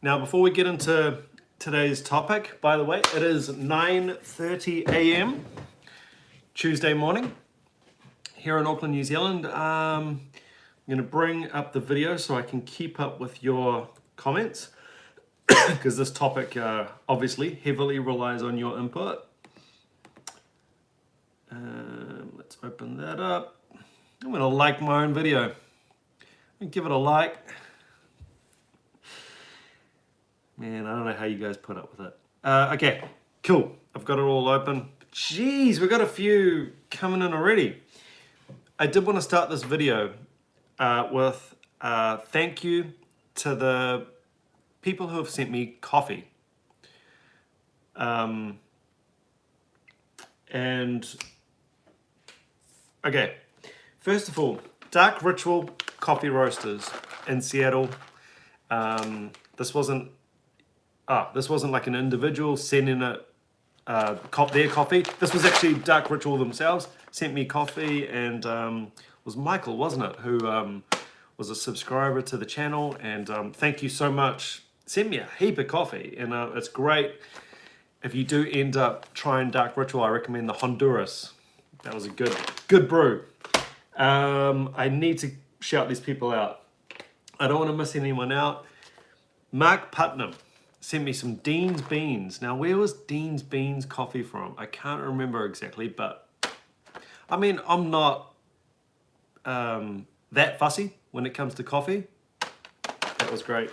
Now, before we get into today's topic, by the way, it is 9:30 a.m. Tuesday morning here in Auckland, New Zealand. I'm going to bring up the video so I can keep up with your comments because this topic obviously heavily relies on your input. Let's open that up. I'm going to like my own video and give it a like. Man, I don't know how you guys put up with it. Okay, cool. I've got it all open. Jeez, we've got a few coming in already. I did want to start this video with thank you to the people who have sent me coffee. Okay, first of all, Dark Ritual Coffee Roasters in Seattle. This wasn't like an individual sending it their coffee. This was actually Dark Ritual themselves sent me coffee, and it was Michael, wasn't it, who was a subscriber to the channel, and thank you so much. Sent me a heap of coffee, and it's great. If you do end up trying Dark Ritual, I recommend the Honduras. That was a good brew. I need to shout these people out. I don't want to miss anyone out. Mark Putnam sent me some Dean's Beans. Now, where was Dean's Beans coffee from? I can't remember exactly, but I mean, I'm not that fussy when it comes to coffee. That was great.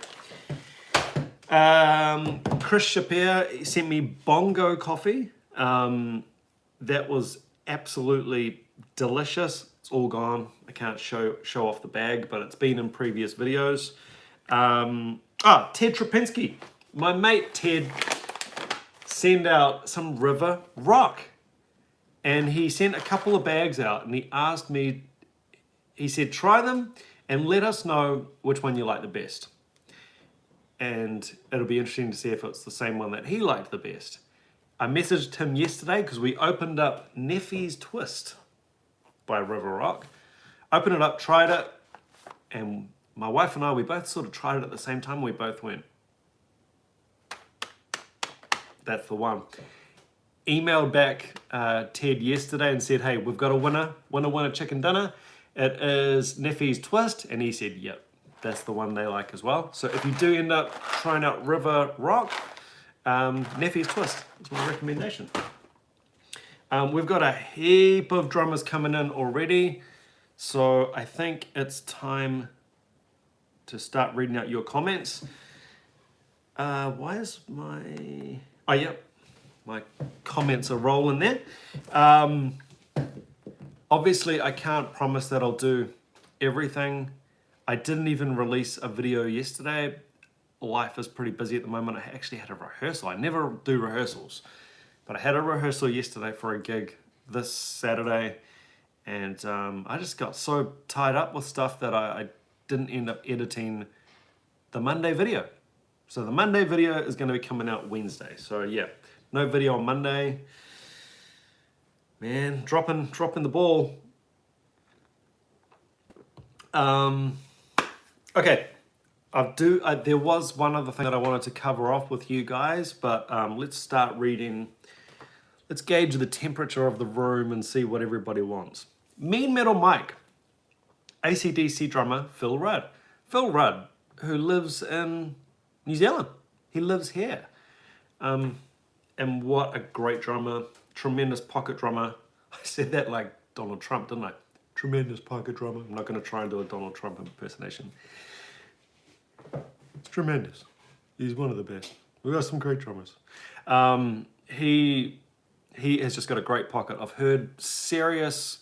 Chris Shapir sent me Bongo coffee. That was absolutely delicious. It's all gone. I can't show off the bag, but it's been in previous videos. Ted Trapinski. My mate Ted sent out some River Rock, and he sent a couple of bags out, and he asked me, he said, try them and let us know which one you like the best. And it'll be interesting to see if it's the same one that he liked the best. I messaged him yesterday because we opened up Neffy's Twist by River Rock. Opened it up, tried it, and my wife and I, we both sort of tried it at the same time. We both went, that's the one. Emailed back Ted yesterday and said, hey, we've got a winner chicken dinner. It is Neffy's Twist, and he said, yep, that's the one they like as well. So if you do end up trying out River Rock, Neffy's Twist is my recommendation. We've got a heap of drummers coming in already, so I think it's time to start reading out your comments. Why is my... Oh, yep. My comments are rolling there. Obviously, I can't promise that I'll do everything. I didn't even release a video yesterday. Life is pretty busy at the moment. I actually had a rehearsal. I never do rehearsals, but I had a rehearsal yesterday for a gig this Saturday, and I just got so tied up with stuff that I didn't end up editing the Monday video. So the Monday video is going to be coming out Wednesday. So yeah, no video on Monday. Man, dropping the ball. Okay, there was one other thing that I wanted to cover off with you guys, but let's start reading. Let's gauge the temperature of the room and see what everybody wants. Mean Metal Mike, AC/DC drummer Phil Rudd. Phil Rudd, who lives in New Zealand. He lives here. And what a great drummer, tremendous pocket drummer. I said that like Donald Trump, didn't I? Tremendous pocket drummer. I'm not going to try and do a Donald Trump impersonation. It's tremendous. He's one of the best. We've got some great drummers. He has just got a great pocket. I've heard serious,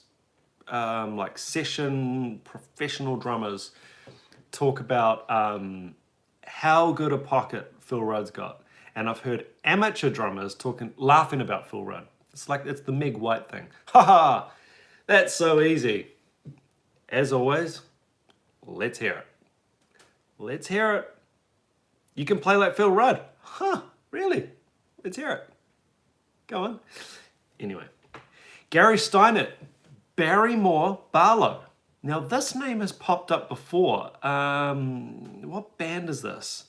like session professional drummers talk about how good a pocket Phil Rudd's got. And I've heard amateur drummers laughing about Phil Rudd. It's like, it's the Meg White thing. Ha! That's so easy. As always, let's hear it. Let's hear it. You can play like Phil Rudd. Huh, really? Let's hear it. Go on. Anyway, Gary Steinert, Barrymore Barlow. Now this name has popped up before. What band is this?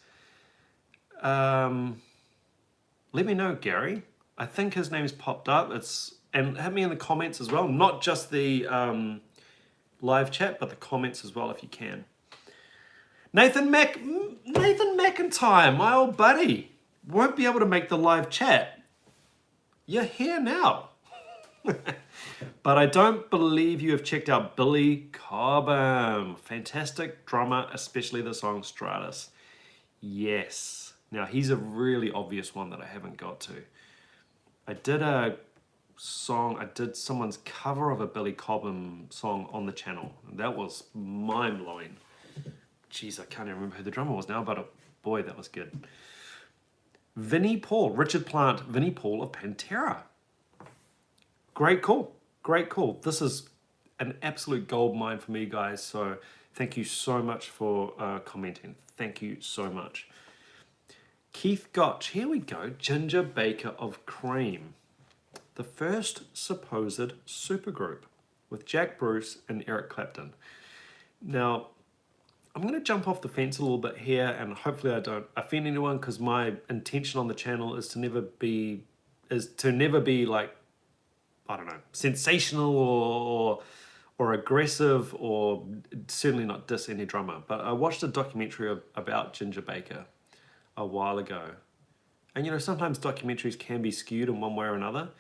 let me know, Gary. I think his name's popped up. And hit me in the comments as well. Not just the live chat, but the comments as well if you can. Nathan McIntyre, my old buddy, won't be able to make the live chat. You're here now. But I don't believe you have checked out Billy Cobham. Fantastic drummer, especially the song Stratus. Yes. Now, he's a really obvious one that I haven't got to. I did someone's cover of a Billy Cobham song on the channel. And that was mind-blowing. Jeez, I can't even remember who the drummer was now, but boy, that was good. Vinnie Paul, Richard Plant, Vinnie Paul of Pantera. Great call. Great call. This is an absolute gold mine for me, guys. So thank you so much for commenting. Thank you so much. Keith Gotch, here we go. Ginger Baker of Cream. The first supposed supergroup with Jack Bruce and Eric Clapton. Now, I'm going to jump off the fence a little bit here, and hopefully I don't offend anyone, because my intention on the channel is to never be like, I don't know, sensational or aggressive, or certainly not diss any drummer. But I watched a documentary about Ginger Baker a while ago. And you know, sometimes documentaries can be skewed in one way or another.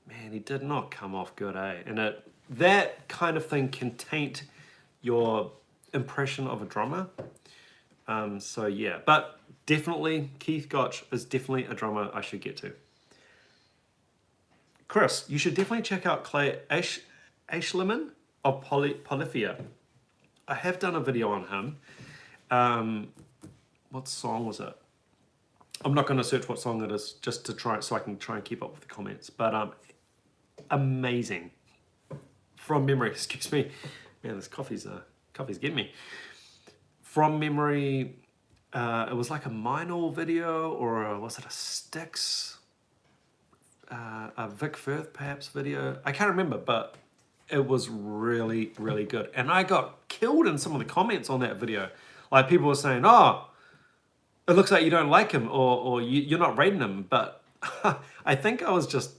Man, he did not come off good, eh? And that kind of thing can taint your impression of a drummer. So yeah, but definitely Keith Gotch is definitely a drummer I should get to. Chris, you should definitely check out Clay Aishleman of Polyphia. I have done a video on him. What song was it? I'm not going to search what song it is, just to try, so I can try and keep up with the comments. But amazing. From memory, excuse me. Man, this coffee's getting me. From memory, it was like a Minor video, or was it a Styx? A Vic Firth perhaps video. I can't remember, but it was really, really good. And I got killed in some of the comments on that video. Like, people were saying, oh, it looks like you don't like him, or you're not rating him. But I think I was just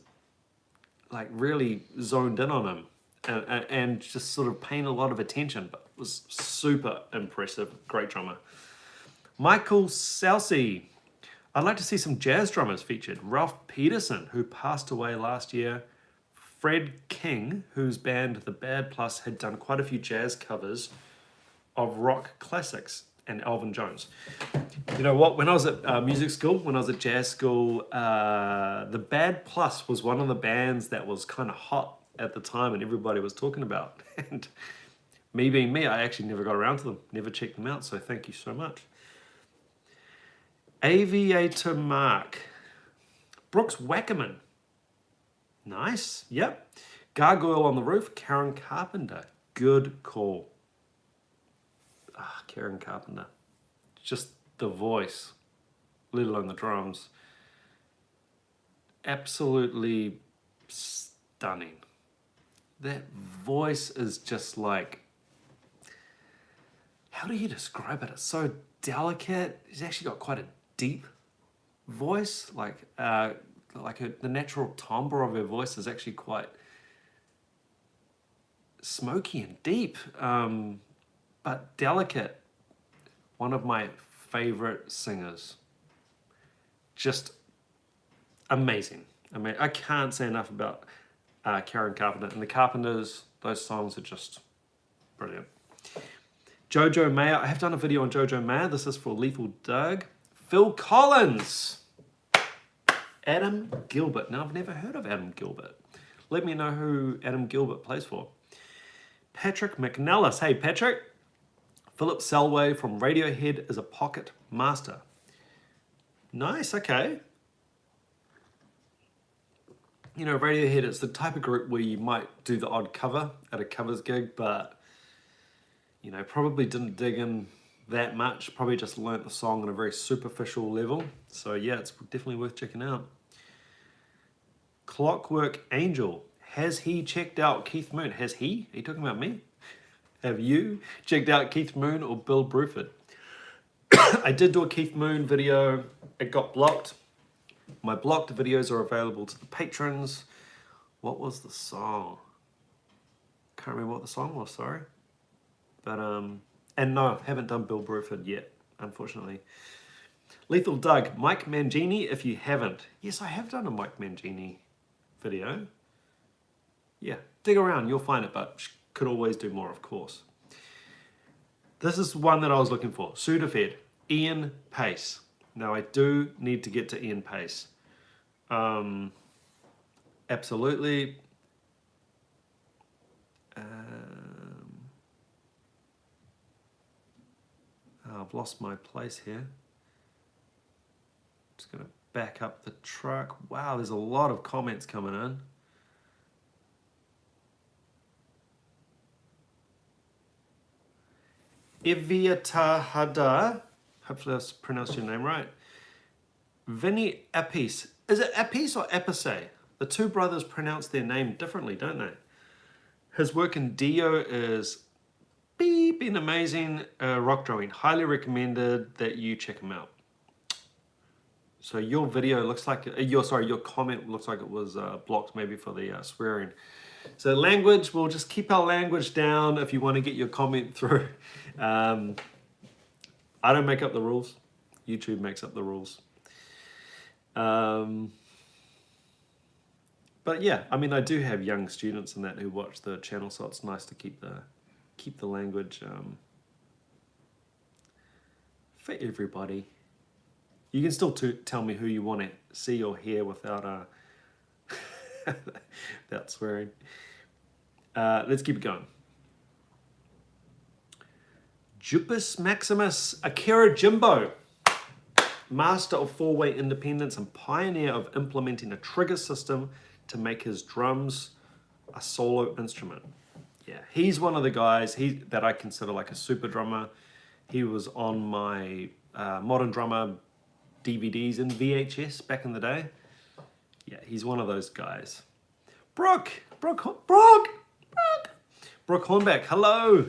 like really zoned in on him and just sort of paying a lot of attention. But it was super impressive. Great drummer. Michael Salsi. I'd like to see some jazz drummers featured. Ralph Peterson, who passed away last year. Fred King, whose band The Bad Plus had done quite a few jazz covers of rock classics, and Elvin Jones. You know what? When I was at music school, when I was at jazz school, The Bad Plus was one of the bands that was kind of hot at the time and everybody was talking about. And me being me, I actually never got around to them, never checked them out, so thank you so much. Aviator Mark. Brooks Wackerman. Nice, yep. Gargoyle on the Roof, Karen Carpenter. Good call. Karen Carpenter. Just the voice, let alone the drums. Absolutely stunning. That voice is just like, how do you describe it? It's so delicate. He's actually got quite a deep voice, the natural timbre of her voice is actually quite smoky and deep, but delicate. One of my favorite singers. Just amazing. I mean, I can't say enough about Karen Carpenter, and the Carpenters. Those songs are just brilliant. Jojo Mayer. I have done a video on Jojo Mayer. This is for Lethal Doug. Phil Collins. Adam Gilbert. Now, I've never heard of Adam Gilbert. Let me know who Adam Gilbert plays for. Patrick McNellis. Hey, Patrick. Philip Selway from Radiohead is a pocket master. Nice, okay. You know, Radiohead is the type of group where you might do the odd cover at a covers gig, but, you know, probably didn't dig in that much. Probably just learnt the song on a very superficial level. So yeah, it's definitely worth checking out. Clockwork Angel. Has he checked out Keith Moon? Has he? Are you talking about me? Have you checked out Keith Moon or Bill Bruford? I did do a Keith Moon video it got blocked. My blocked videos are available to the patrons. What was the song? Can't remember what the song was, sorry. But, and no, haven't done Bill Bruford yet, unfortunately. Lethal Doug, Mike Mangini, if you haven't. Yes, I have done a Mike Mangini video. Yeah, dig around, you'll find it, but could always do more, of course. This is one that I was looking for. Sudafed, Ian Pace. Now, I do need to get to Ian Pace. Absolutely. I've lost my place here. Just going to back up the truck. Wow, there's a lot of comments coming in. Eviatahada, hopefully I pronounced your name right. Vinny Apis. Is it Apis or Apise? The two brothers pronounce their name differently, don't they? His work in Dio is been amazing. Rock drawing. Highly recommended that you check him out. So your video looks like, your comment looks like it was blocked maybe for the swearing. So language, we'll just keep our language down if you want to get your comment through. I don't make up the rules. YouTube makes up the rules. But yeah, I mean, I do have young students and that who watch the channel, so it's nice to keep the language for everybody. You can still tell me who you want to see or hear without without swearing. Let's keep it going. Jupus Maximus Akira Jimbo, master of four-way independence and pioneer of implementing a trigger system to make his drums a solo instrument. Yeah, he's one of the guys that I consider like a super drummer. He was on my Modern Drummer DVDs and VHS back in the day. Yeah, he's one of those guys. Brooke Hornbeck, hello.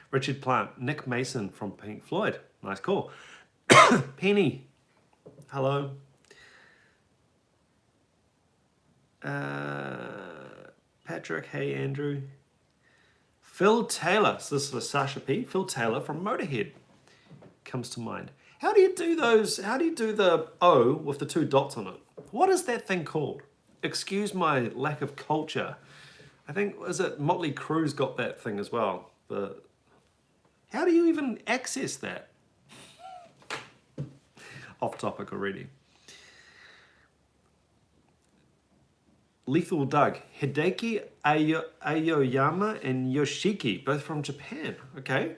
Richard Plant, Nick Mason from Pink Floyd, nice call. Penny, hello. Patrick, hey Andrew. Phil Taylor, so this is for Sasha P. Phil Taylor from Motorhead comes to mind. How do you do those? How do you do the O with the two dots on it? What is that thing called? Excuse my lack of culture. I think, is it Motley Crue's got that thing as well? But how do you even access that? Off topic already. Lethal Doug, Hideki Aoyama and Yoshiki, both from Japan. Okay.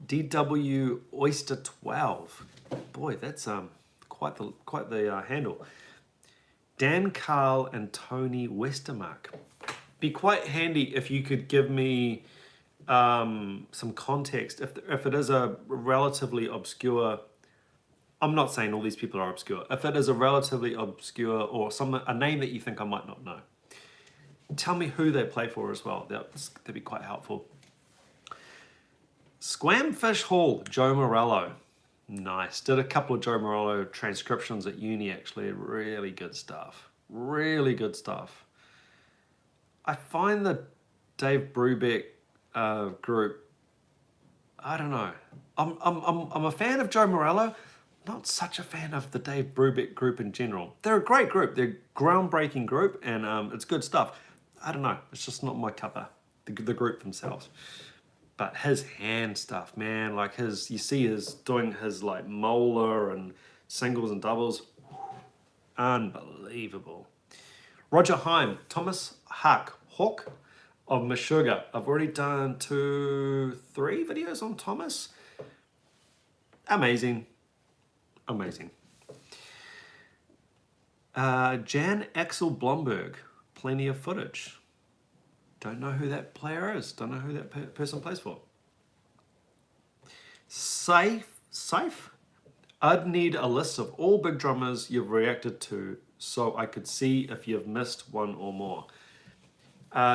DW Oyster 12. Boy, that's quite the handle. Dan Carl and Tony Westermark. Be quite handy if you could give me some context. If it is a relatively obscure, I'm not saying all these people are obscure. If it is a relatively obscure or a name that you think I might not know, tell me who they play for as well. That'd be quite helpful. Squamfish Hall, Joe Morello. Nice. Did a couple of Joe Morello transcriptions at uni actually. Really good stuff. Really good stuff. I find the Dave Brubeck group, I don't know. I'm a fan of Joe Morello, not such a fan of the Dave Brubeck group in general. They're a great group. They're a groundbreaking group and it's good stuff. I don't know. It's just not my cuppa, the group themselves. But his hand stuff, man, like you see doing his like molar and singles and doubles, unbelievable. Roger Heim, Thomas Hawk of Meshuggah. I've already done 2-3 videos on Thomas. Amazing. Jan Axel Blomberg, plenty of footage. Don't know who that player is. Don't know who that person plays for. Safe? I'd need a list of all big drummers you've reacted to so I could see if you've missed one or more.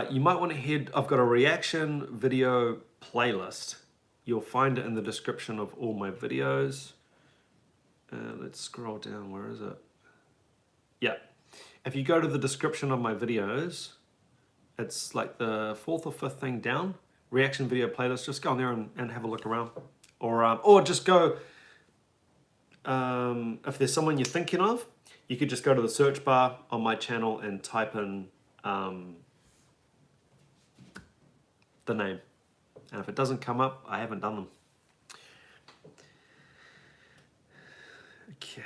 You might want to I've got a reaction video playlist. You'll find it in the description of all my videos. Let's scroll down, where is it? Yeah, if you go to the description of my videos, it's like the 4th or 5th thing down, reaction video playlist. Just go in there and have a look around. Or just go, if there's someone you're thinking of, you could just go to the search bar on my channel and type in the name. And if it doesn't come up, I haven't done them. Okay.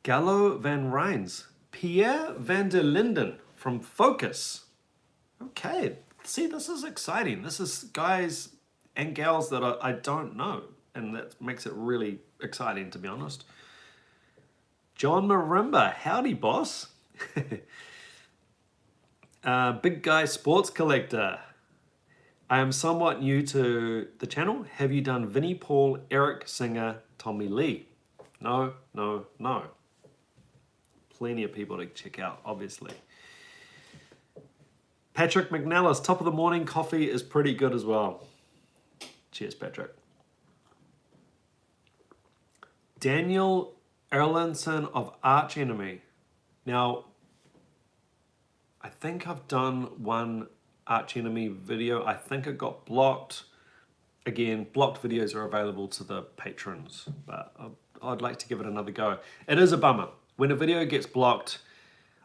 Gallo van Rijns. Pierre van der Linden from Focus. Okay. See, this is exciting. This is guys and gals that I don't know. And that makes it really exciting, to be honest. John Marimba. Howdy, boss. Big Guy Sports Collector. I am somewhat new to the channel. Have you done Vinnie Paul, Eric Singer, Tommy Lee? No, no, no. Plenty of people to check out, obviously. Patrick McNellis, top of the morning coffee is pretty good as well. Cheers, Patrick. Daniel Erlandson of Arch Enemy. Now, I think I've done one Arch Enemy video. I think it got blocked. Again, blocked videos are available to the patrons, but I'd like to give it another go. It is a bummer. When a video gets blocked,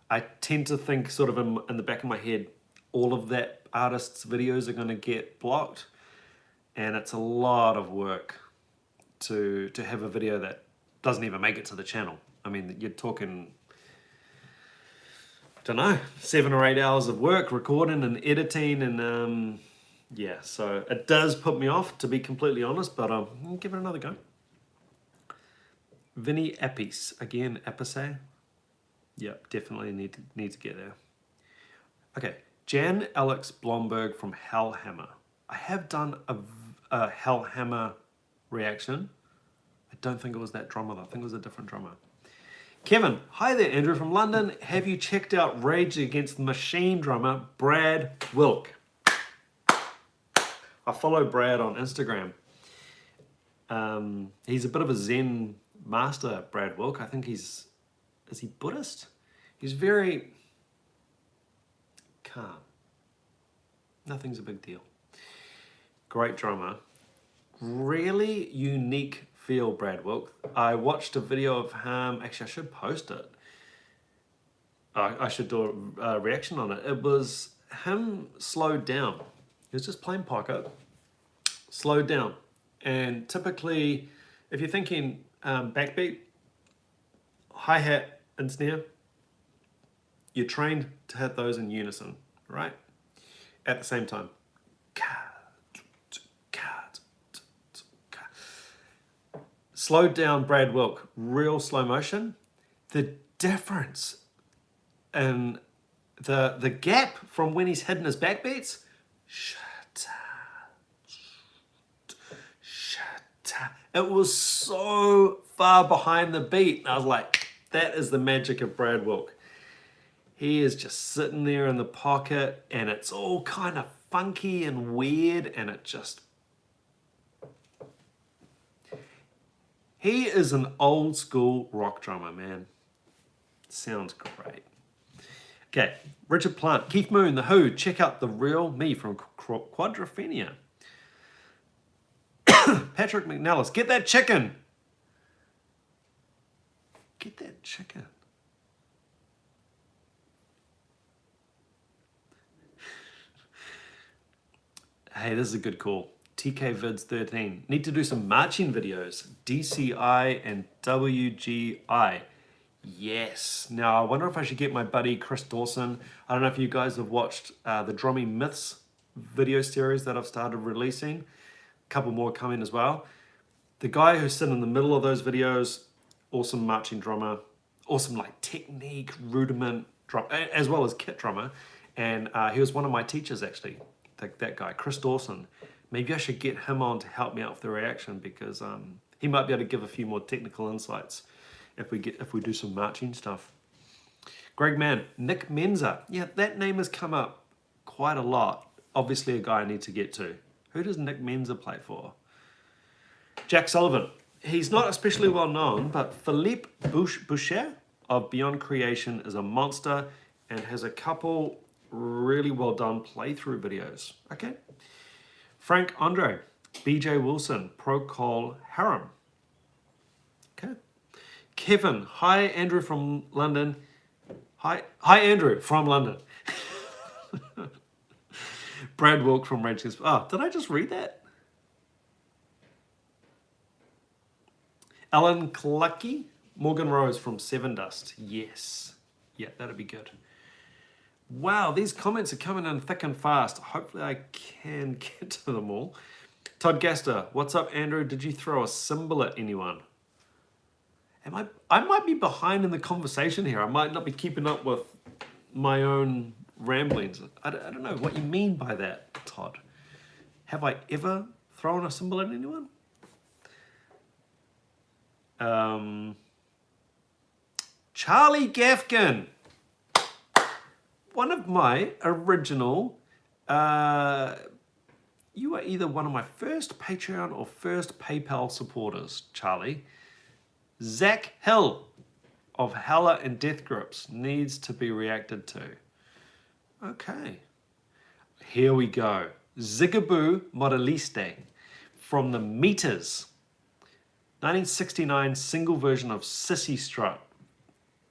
I tend to think sort of in the back of my head, all of that artist's videos are going to get blocked. And it's a lot of work to have a video that doesn't even make it to the channel. I mean, you're talking, I don't know, 7 or 8 hours of work, recording and editing, and yeah, so it does put me off, to be completely honest, but I'll give it another go. Vinny Appice, again, Appice. Yep, definitely need to get there. Okay, Jan Alex Blomberg from Hellhammer. I have done a Hellhammer reaction. I don't think it was that drummer though. I think it was a different drummer. Kevin, hi there, Andrew from London. Have you checked out Rage Against the Machine drummer Brad Wilk? I follow Brad on Instagram. He's a bit of a Zen master, Brad Wilk. I think is he Buddhist? He's very calm. Nothing's a big deal. Great drummer. Really unique feel, Brad Wilk. I watched a video of him. Actually, I should post it. I should do a reaction on it. It was him slowed down. He was just playing pocket, slowed down. And typically, if you're thinking backbeat, hi-hat and snare, you're trained to hit those in unison, right? At the same time. Slowed down Brad Wilk, real slow motion. The difference in the gap from when he's hitting his backbeats, it was so far behind the beat. And I was like, that is the magic of Brad Wilk. He is just sitting there in the pocket and it's all kind of funky and weird, and it just... He is an old school rock drummer, man. Sounds great. Okay, Richard Plant, Keith Moon, The Who, check out The Real Me from Quadrophenia. Patrick McNellis, get that chicken. Get that chicken. Hey, this is a good call. TK Vids 13. Need to do some marching videos. DCI and WGI. Yes. Now, I wonder if I should get my buddy Chris Dawson. I don't know if you guys have watched the Drumming Myths video series that I've started releasing. A couple more coming as well. The guy who's sitting in the middle of those videos, awesome marching drummer, awesome like technique, rudiment drum, as well as kit drummer. And he was one of my teachers actually, that guy, Chris Dawson. Maybe I should get him on to help me out with the reaction, because he might be able to give a few more technical insights if we do some marching stuff. Greg Mann, Nick Menza. Yeah, that name has come up quite a lot. Obviously a guy I need to get to. Who does Nick Menza play for? Jack Sullivan. He's not especially well known, but Philippe Boucher of Beyond Creation is a monster and has a couple really well done playthrough videos. Okay. Frank Andre, BJ Wilson, Procol Harum. Okay. Kevin, hi Andrew from London. Hi Andrew from London. Brad Wilk from Raging. Oh, did I just read that? Alan Clucky, Morgan Rose from Seven Dust. Yes. Yeah, that'd be good. Wow, these comments are coming in thick and fast. Hopefully I can get to them all. Todd Gaster, what's up, Andrew? Did you throw a cymbal at anyone? I might be behind in the conversation here. I might not be keeping up with my own ramblings. I don't know what you mean by that, Todd. Have I ever thrown a cymbal at anyone? Charlie Gafkin, one of my original, you are either one of my first Patreon or first PayPal supporters, Charlie. Zach Hill of Hella and Death Grips needs to be reacted to. Okay, here we go. Zigaboo Modeliste from the Meters. 1969 single version of Sissy Strut.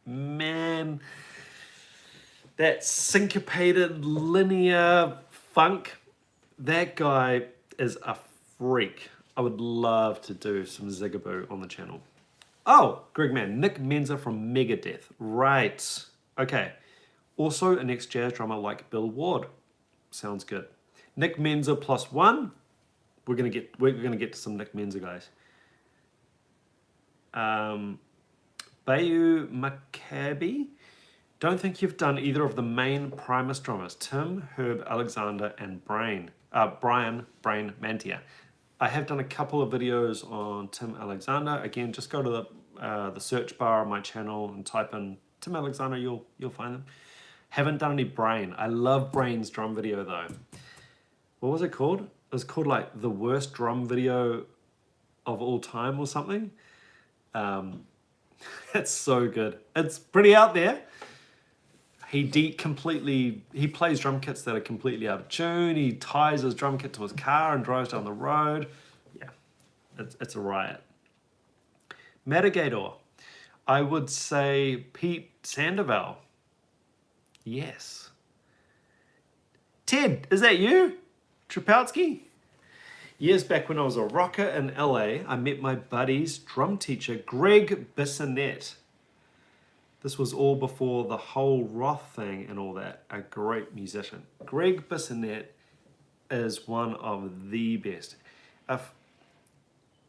Man, that syncopated linear funk, that guy is a freak. I would love to do some Zigaboo on the channel. Oh, Greg Mann, Nick Menza from Megadeth. Right. Okay. Also an ex-jazz drummer like Bill Ward. Sounds good. Nick Menza +1. We're gonna get to some Nick Menza guys. Bayou Maccabi. Don't think you've done either of the main Primus drummers, Tim, Herb, Alexander, and Brian Mantia. I have done a couple of videos on Tim Alexander. Again, just go to the search bar on my channel and type in Tim Alexander, you'll find them. Haven't done any Brain. I love Brain's drum video though. What was it called? It was called like the worst drum video of all time or something. It's so good. It's pretty out there. He plays drum kits that are completely out of tune. He ties his drum kit to his car and drives down the road. Yeah, it's a riot. Mitigator. I would say Pete Sandoval. Yes. Ted, is that you? Trapowski? Years back when I was a rocker in LA, I met my buddy's drum teacher, Greg Bissonette. This was all before the whole Roth thing and all that. A great musician. Greg Bissonette is one of the best. If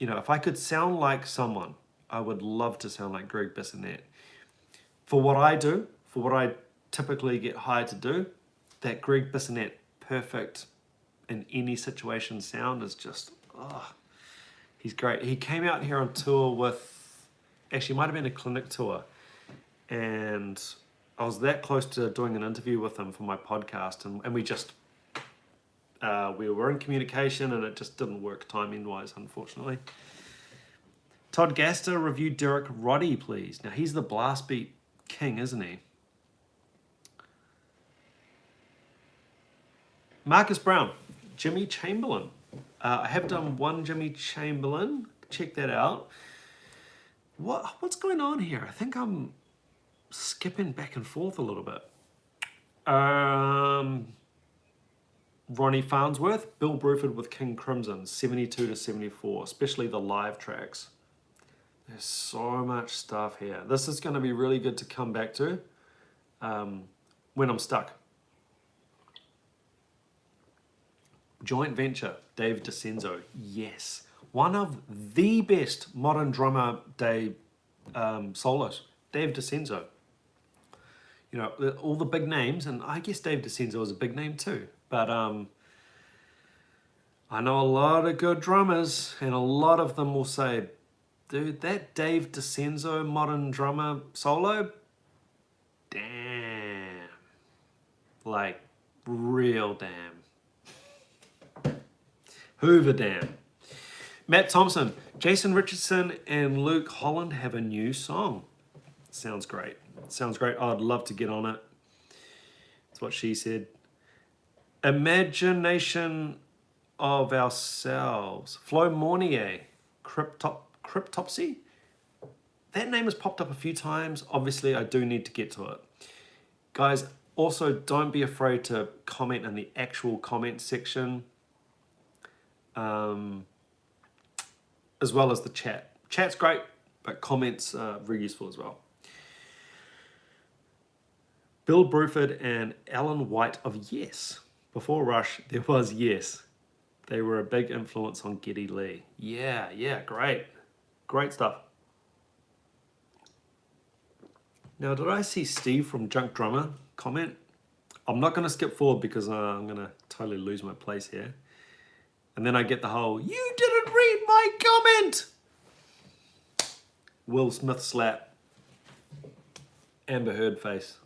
I could sound like someone, I would love to sound like Greg Bissonette. For what I do, for what I typically get hired to do, that Greg Bissonette perfect in any situation sound is just, he's great. He came out here on tour with, actually it might have been a clinic tour, and I was that close to doing an interview with him for my podcast, and we just, we were in communication and it just didn't work timing-wise, unfortunately. Todd Gaster, review Derek Roddy, please. Now, he's the blast beat king, isn't he? Marcus Brown, Jimmy Chamberlain. I have done one Jimmy Chamberlain. Check that out. What's going on here? I think I'm skipping back and forth a little bit. Ronnie Farnsworth, Bill Bruford with King Crimson, 72 to 74, especially the live tracks. There's so much stuff here. This is going to be really good to come back to when I'm stuck. Joint venture, Dave DiCenzo. Yes. One of the best modern drummer day solos, Dave DiCenzo. You know, all the big names, and I guess Dave DiCenzo is a big name too, but I know a lot of good drummers, and a lot of them will say, dude, that Dave DiCenzo modern drummer solo, damn. Like, real damn. Hoover Dam. Matt Thompson, Jason Richardson and Luke Holland have a new song. Sounds great. Sounds great. I'd love to get on it. That's what she said. Imagination of Ourselves. Flo Mornier, Cryptopsy. That name has popped up a few times. Obviously, I do need to get to it. Guys, also don't be afraid to comment in the actual comment section. As well as the chat. Chat's great, but comments are very useful as well. Bill Bruford and Alan White of Yes. Before Rush, there was Yes. They were a big influence on Geddy Lee. Yeah, great. Great stuff. Now, did I see Steve from Junk Drummer comment? I'm not going to skip forward because I'm going to totally lose my place here. And then I get the whole, you didn't read my comment! Will Smith slap. Amber Heard face.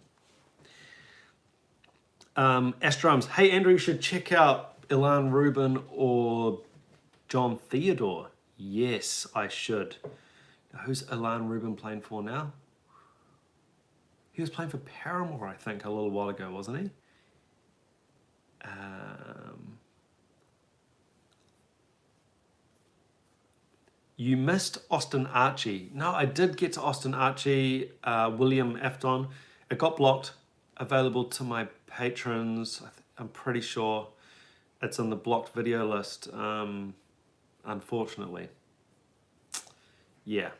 Astrums, hey Andrew, you should check out Ilan Rubin or John Theodore. Yes, I should. Now, who's Ilan Rubin playing for now? He was playing for Paramore, I think, a little while ago, wasn't he? You missed Austin Archie. No, I did get to Austin Archie, William Afton. It got blocked, available to my patrons. I'm pretty sure it's in the blocked video list, unfortunately. Yeah,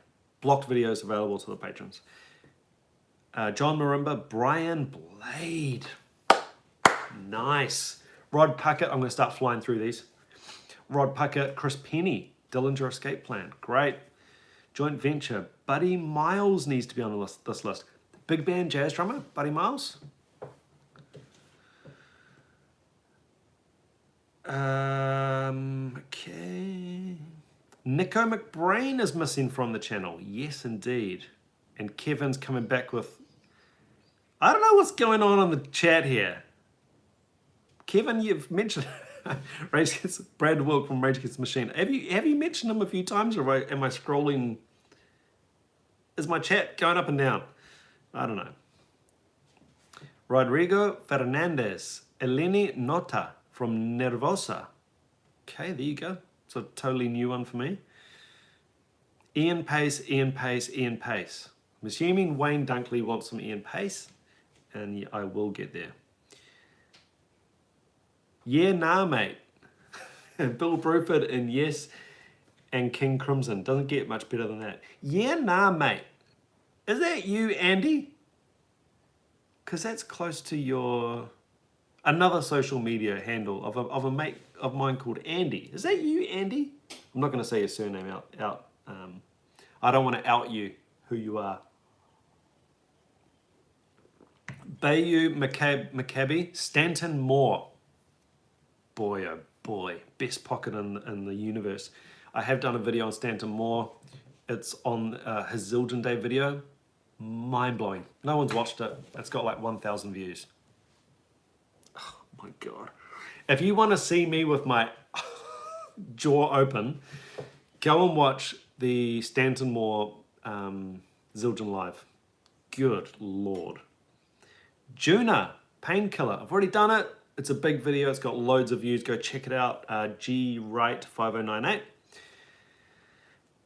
blocked videos available to the patrons. John Marimba, Brian Blade. Nice. Rod Puckett, I'm going to start flying through these. Rod Puckett, Chris Penny. Dillinger Escape Plan, great. Joint Venture, Buddy Miles needs to be on this list. Big band jazz drummer, Buddy Miles. Okay. Nico McBrain is missing from the channel. Yes, indeed. And Kevin's coming back with... I don't know what's going on in the chat here. Kevin, you've mentioned... Rage Against Brad Wilk from Rage Against the Machine. Have you mentioned him a few times, or am I scrolling? Is my chat going up and down? I don't know. Rodrigo Fernandez, Eleni Nota from Nervosa. Okay, there you go. It's a totally new one for me. Ian Pace. I'm assuming Wayne Dunkley wants some Ian Pace, and I will get there. Yeah, nah, mate. Bill Bruford and Yes, and King Crimson. Doesn't get much better than that. Yeah, nah, mate. Is that you, Andy? Because that's close to your... another social media handle of a mate of mine called Andy. Is that you, Andy? I'm not going to say your surname out. I don't want to out you, who you are. Bayou Maccabi, Stanton Moore. Boy, oh boy, best pocket in the universe. I have done a video on Stanton Moore. It's on his Zildjian Day video. Mind-blowing. No one's watched it. It's got like 1,000 views. Oh my God. If you want to see me with my jaw open, go and watch the Stanton Moore Zildjian Live. Good Lord. Juna, Painkiller. I've already done it. It's a big video. It's got loads of views. Go check it out. GWright5098.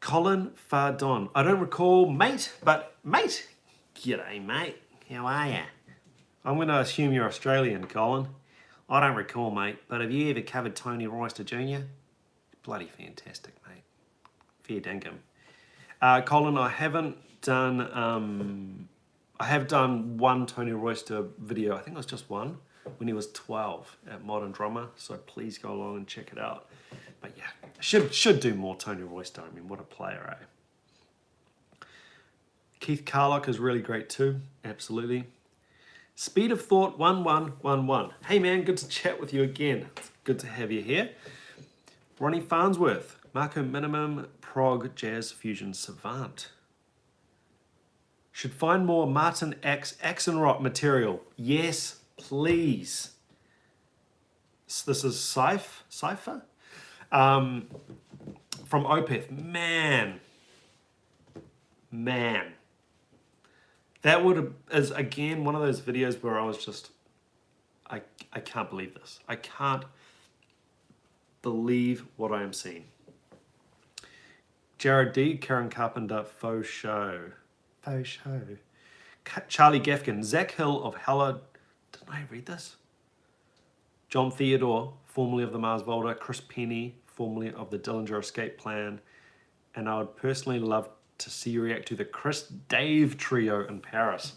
Colin Fardon. I don't recall, mate, but mate. G'day, mate. How are ya? I'm going to assume you're Australian, Colin. I don't recall, mate, but have you ever covered Tony Royster Jr.? Bloody fantastic, mate. Fair dinkum. Colin, I haven't done... I have done one Tony Royster video. I think it was just one, when he was 12 at Modern Drummer, so please go along and check it out. But yeah, should do more Tony Royster. I mean, what a player, eh? Keith Carlock is really great too, absolutely. Speed of Thought 1111. Hey man, good to chat with you again. It's good to have you here. Ronnie Farnsworth, Marco Minimum, Prog Jazz Fusion Savant. Should find more Martin X Axonrock material. Yes, please. This is Cypher. From Opeth, man. That is again one of those videos where I was just, I can't believe this. I can't believe what I am seeing. Jared D, Karen Carpenter, Faux Show. Charlie Gafkin, Zach Hill of Hella, didn't I read this? John Theodore, formerly of the Mars Volta, Chris Penny, formerly of the Dillinger Escape Plan, and I would personally love to see you react to the Chris Dave trio in Paris.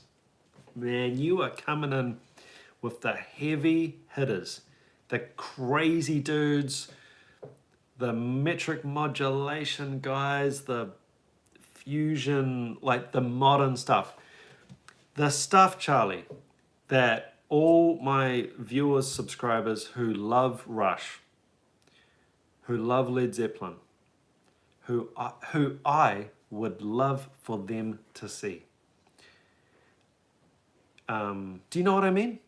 Man, you are coming in with the heavy hitters, the crazy dudes, the metric modulation guys, the fusion, like the modern stuff. The stuff, Charlie, that all my viewers, subscribers who love Rush, who love Led Zeppelin, who I would love for them to see. Do you know what I mean?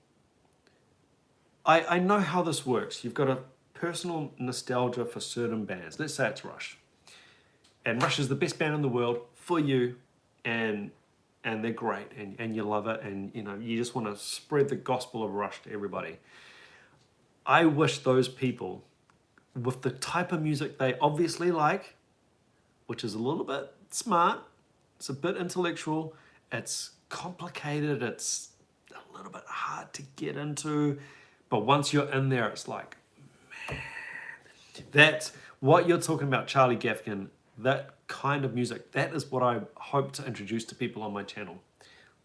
I know how this works. You've got a personal nostalgia for certain bands. Let's say it's Rush. And Rush is the best band in the world for you, and they're great, and you love it, and you know you just want to spread the gospel of Rush to everybody. I wish those people, with the type of music they obviously like, which is a little bit smart, it's a bit intellectual, it's complicated, it's a little bit hard to get into, but once you're in there, it's like, man, that's what you're talking about, Charlie Gafkin, that kind of music. That is what I hope to introduce to people on my channel,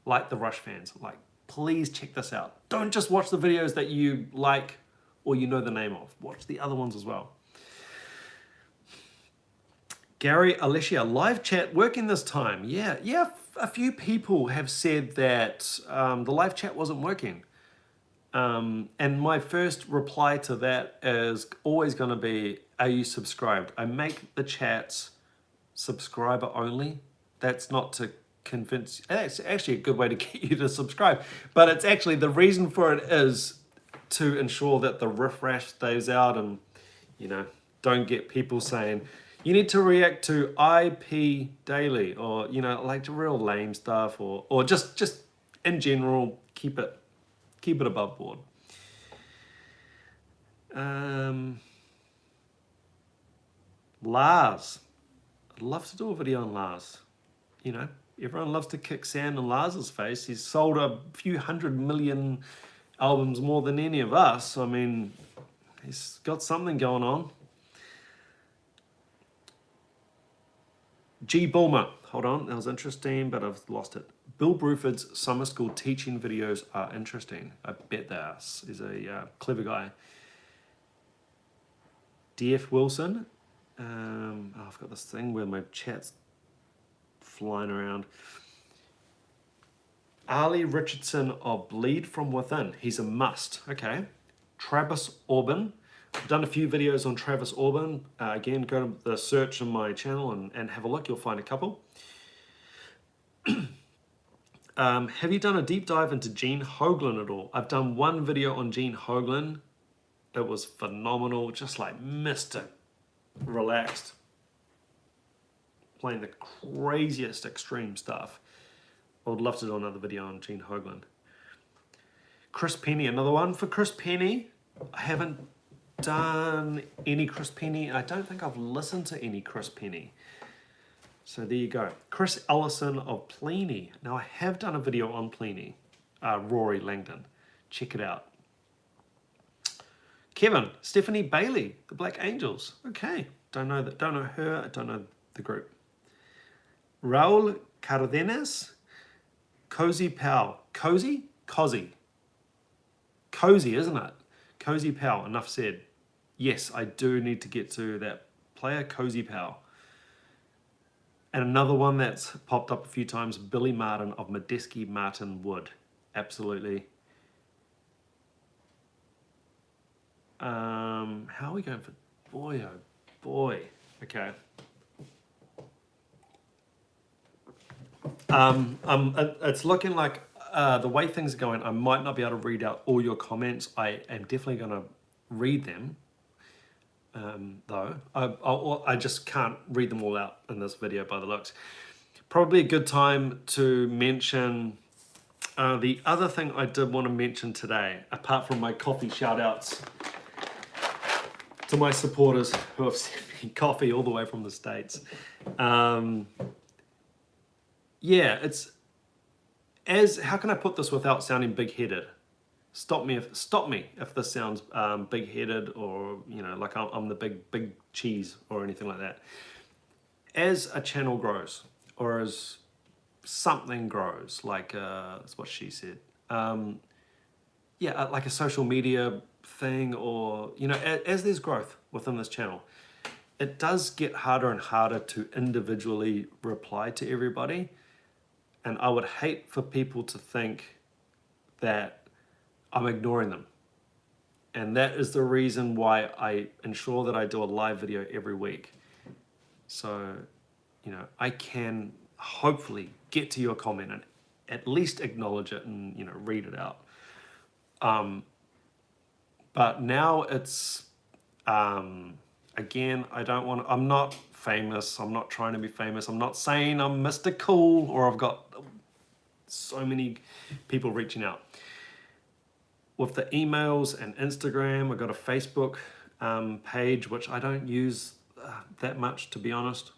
like the Rush fans. Like, please check this out. Don't just watch the videos that you like or you know the name of. Watch the other ones as well. Gary Alicia, live chat working this time. Yeah, a few people have said that the live chat wasn't working. And my first reply to that is always going to be, are you subscribed? I make the chats subscriber only. That's not to convince, it's actually a good way to get you to subscribe, but it's actually, the reason for it is to ensure that the riffraff stays out, and you know, don't get people saying you need to react to IP daily, or you know, like real lame stuff, or just in general, keep it above board. Lars, I'd love to do a video on Lars. You know, everyone loves to kick sand in Lars's face. He's sold a few 100 million albums more than any of us. I mean, he's got something going on. G. Bulmer, hold on, that was interesting, but I've lost it. Bill Bruford's summer school teaching videos are interesting. I bet they are. He's a clever guy. D.F. Wilson. I've got this thing where my chat's flying around. Ali Richardson of Bleed From Within. He's a must. Okay. Travis Orban. I've done a few videos on Travis Orban. Again, go to the search on my channel and have a look. You'll find a couple. Have you done a deep dive into Gene Hoglan at all? I've done one video on Gene Hoglan. It was phenomenal, just like Mr. Relaxed. Playing the craziest extreme stuff. I would love to do another video on Gene Hoglan. Chris Penny, another one. For Chris Penny, I haven't done any Chris Penny. I don't think I've listened to any Chris Penny. So there you go. Chris Ellison of Pliny. Now I have done a video on Pliny. Rory Langdon. Check it out. Kevin, Stephanie Bailey, the Black Angels. Okay. Don't know her, I don't know the group. Raul Cardenas, Cozy Powell. Cozy? Cozy. Cozy, isn't it? Cozy Powell, enough said. Yes, I do need to get to that player, Cozy Powell. And another one that's popped up a few times, Billy Martin of Medeski Martin Wood. Absolutely. How are we going for boy, oh boy. Okay. It's looking like the way things are going, I might not be able to read out all your comments. I am definitely going to read them. though. I just can't read them all out in this video by the looks. Probably a good time to mention the other thing I did want to mention today, apart from my coffee shout outs to my supporters who have sent me coffee all the way from the States. Yeah, how can I put this without sounding big-headed? Stop me if this sounds big-headed, or like I'm the big cheese or anything like that. As a channel grows, or as something grows, like that's what she said. Yeah, like a social media thing, or as there's growth within this channel, it does get harder and harder to individually reply to everybody. And I would hate for people to think that I'm ignoring them. And that is the reason why I ensure that I do a live video every week. So, I can hopefully get to your comment and at least acknowledge it and, read it out. But now it's, again, I'm not famous. I'm not trying to be famous. I'm not saying I'm Mr. Cool or I've got so many people reaching out. With the emails and Instagram, I've got a Facebook page, which I don't use that much, to be honest.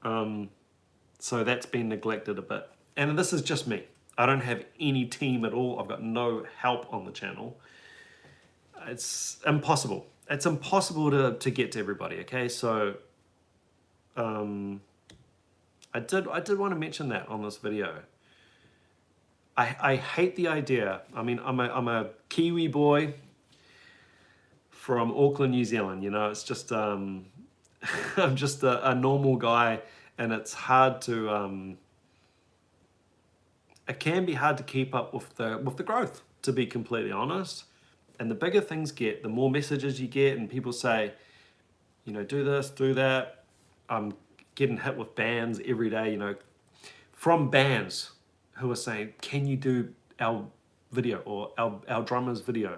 So that's been neglected a bit. And this is just me. I don't have any team at all. I've got no help on the channel. It's impossible. It's impossible to get to everybody, okay? So I did want to mention that on this video. I hate the idea. I mean, I'm a Kiwi boy from Auckland, New Zealand. It's just I'm just a normal guy, and it's hard to it can be hard to keep up with the growth, to be completely honest. And the bigger things get, the more messages you get, and people say, do this, do that. I'm getting hit with bands every day, from bands who are saying, can you do our video or our drummer's video?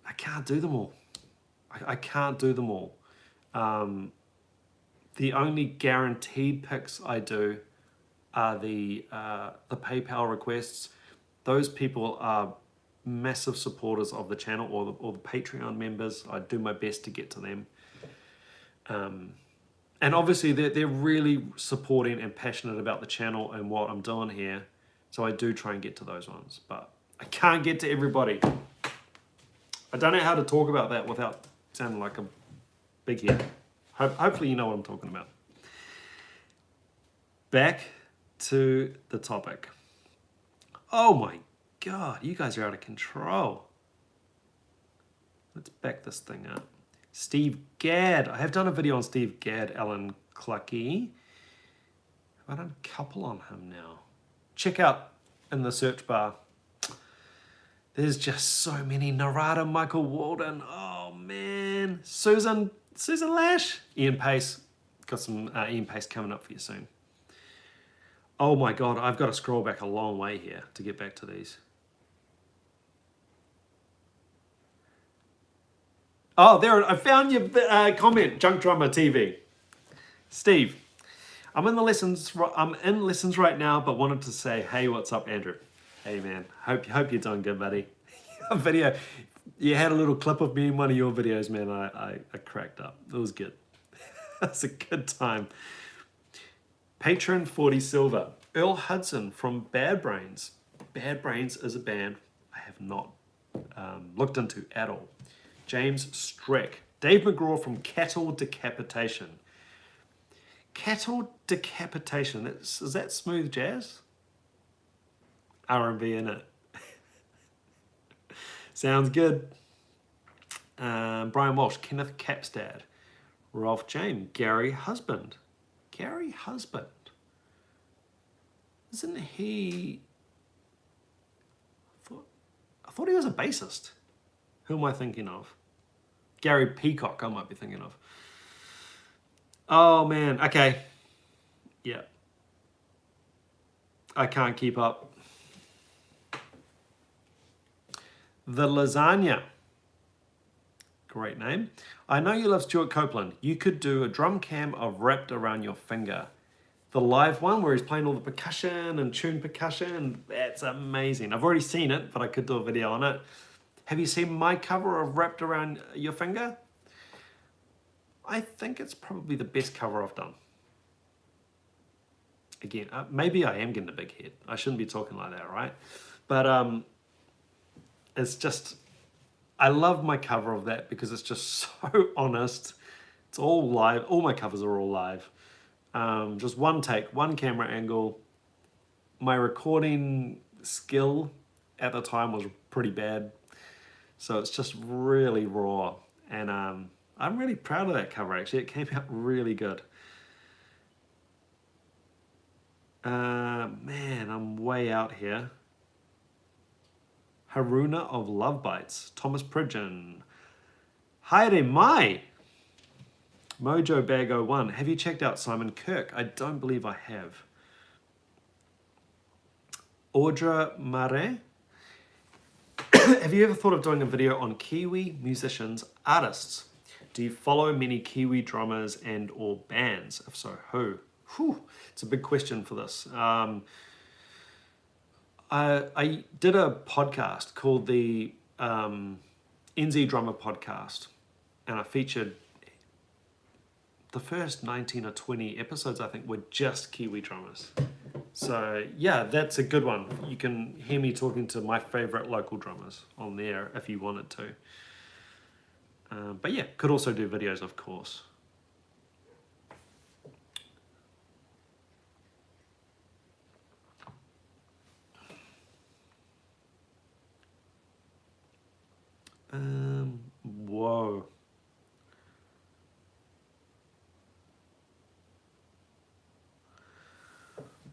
I can't do them all. I can't do them all. The only guaranteed picks I do are the PayPal requests. Those people are massive supporters of the channel, or the Patreon members. I do my best to get to them. And obviously they're really supporting and passionate about the channel and what I'm doing here. So I do try and get to those ones, but I can't get to everybody. I don't know how to talk about that without sounding like a big head. Hopefully you know what I'm talking about. Back to the topic. Oh my God, you guys are out of control. Let's back this thing up. Steve Gadd. I have done a video on Steve Gadd, Alan Clucky. I've done a couple on him now. Check out in the search bar. There's just so many. Narada, Michael Walden. Oh man. Susan Lash. Ian Pace. Got some Ian Pace coming up for you soon. Oh my God, I've got to scroll back a long way here to get back to these. Oh, there, I found your comment, Junk Drummer TV. Steve, I'm in lessons right now, but wanted to say, hey, what's up, Andrew? Hey man, hope you're doing good, buddy. Video, you had a little clip of me in one of your videos, man. I cracked up. It was good. That's a good time. Patron 40 Silver. Earl Hudson from Bad Brains. Bad Brains is a band I have not looked into at all. James Streck. Dave McGraw from Cattle Decapitation. Cattle Decapitation. Is that smooth jazz? R&B in it. Sounds good. Brian Walsh. Kenneth Capstad. Rolf James. Gary Husband. Gary Husband. Isn't he... I thought he was a bassist. Who am I thinking of? Gary Peacock, I might be thinking of. Oh man, okay. Yeah. I can't keep up. The Lasagna. Great name. I know you love Stuart Copeland. You could do a drum cam of Wrapped Around Your Finger. The live one where he's playing all the percussion and tuned percussion. That's amazing. I've already seen it, but I could do a video on it. Have you seen my cover of Wrapped Around Your Finger? I think it's probably the best cover I've done. Again, maybe I am getting a big head. I shouldn't be talking like that, right? But it's just, I love my cover of that because it's just so honest. It's all live. All my covers are all live. Just one take, one camera angle. My recording skill at the time was pretty bad. So it's just really raw. And I'm really proud of that cover, actually. It came out really good. Man, I'm way out here. Haruna of Love Bites. Thomas Pridgeon. Haere mai. Mojo Bag 01. Have you checked out Simon Kirk? I don't believe I have. Audra Mare. Have you ever thought of doing a video on Kiwi musicians, artists? Do you follow many Kiwi drummers and or bands? If so, who? Whew, it's a big question for this. I did a podcast called the NZ Drummer Podcast, and I featured the first 19 or 20 episodes, I think, were just Kiwi drummers. So yeah, that's a good one. You can hear me talking to my favorite local drummers on there if you wanted to. But yeah, could also do videos, of course. Whoa.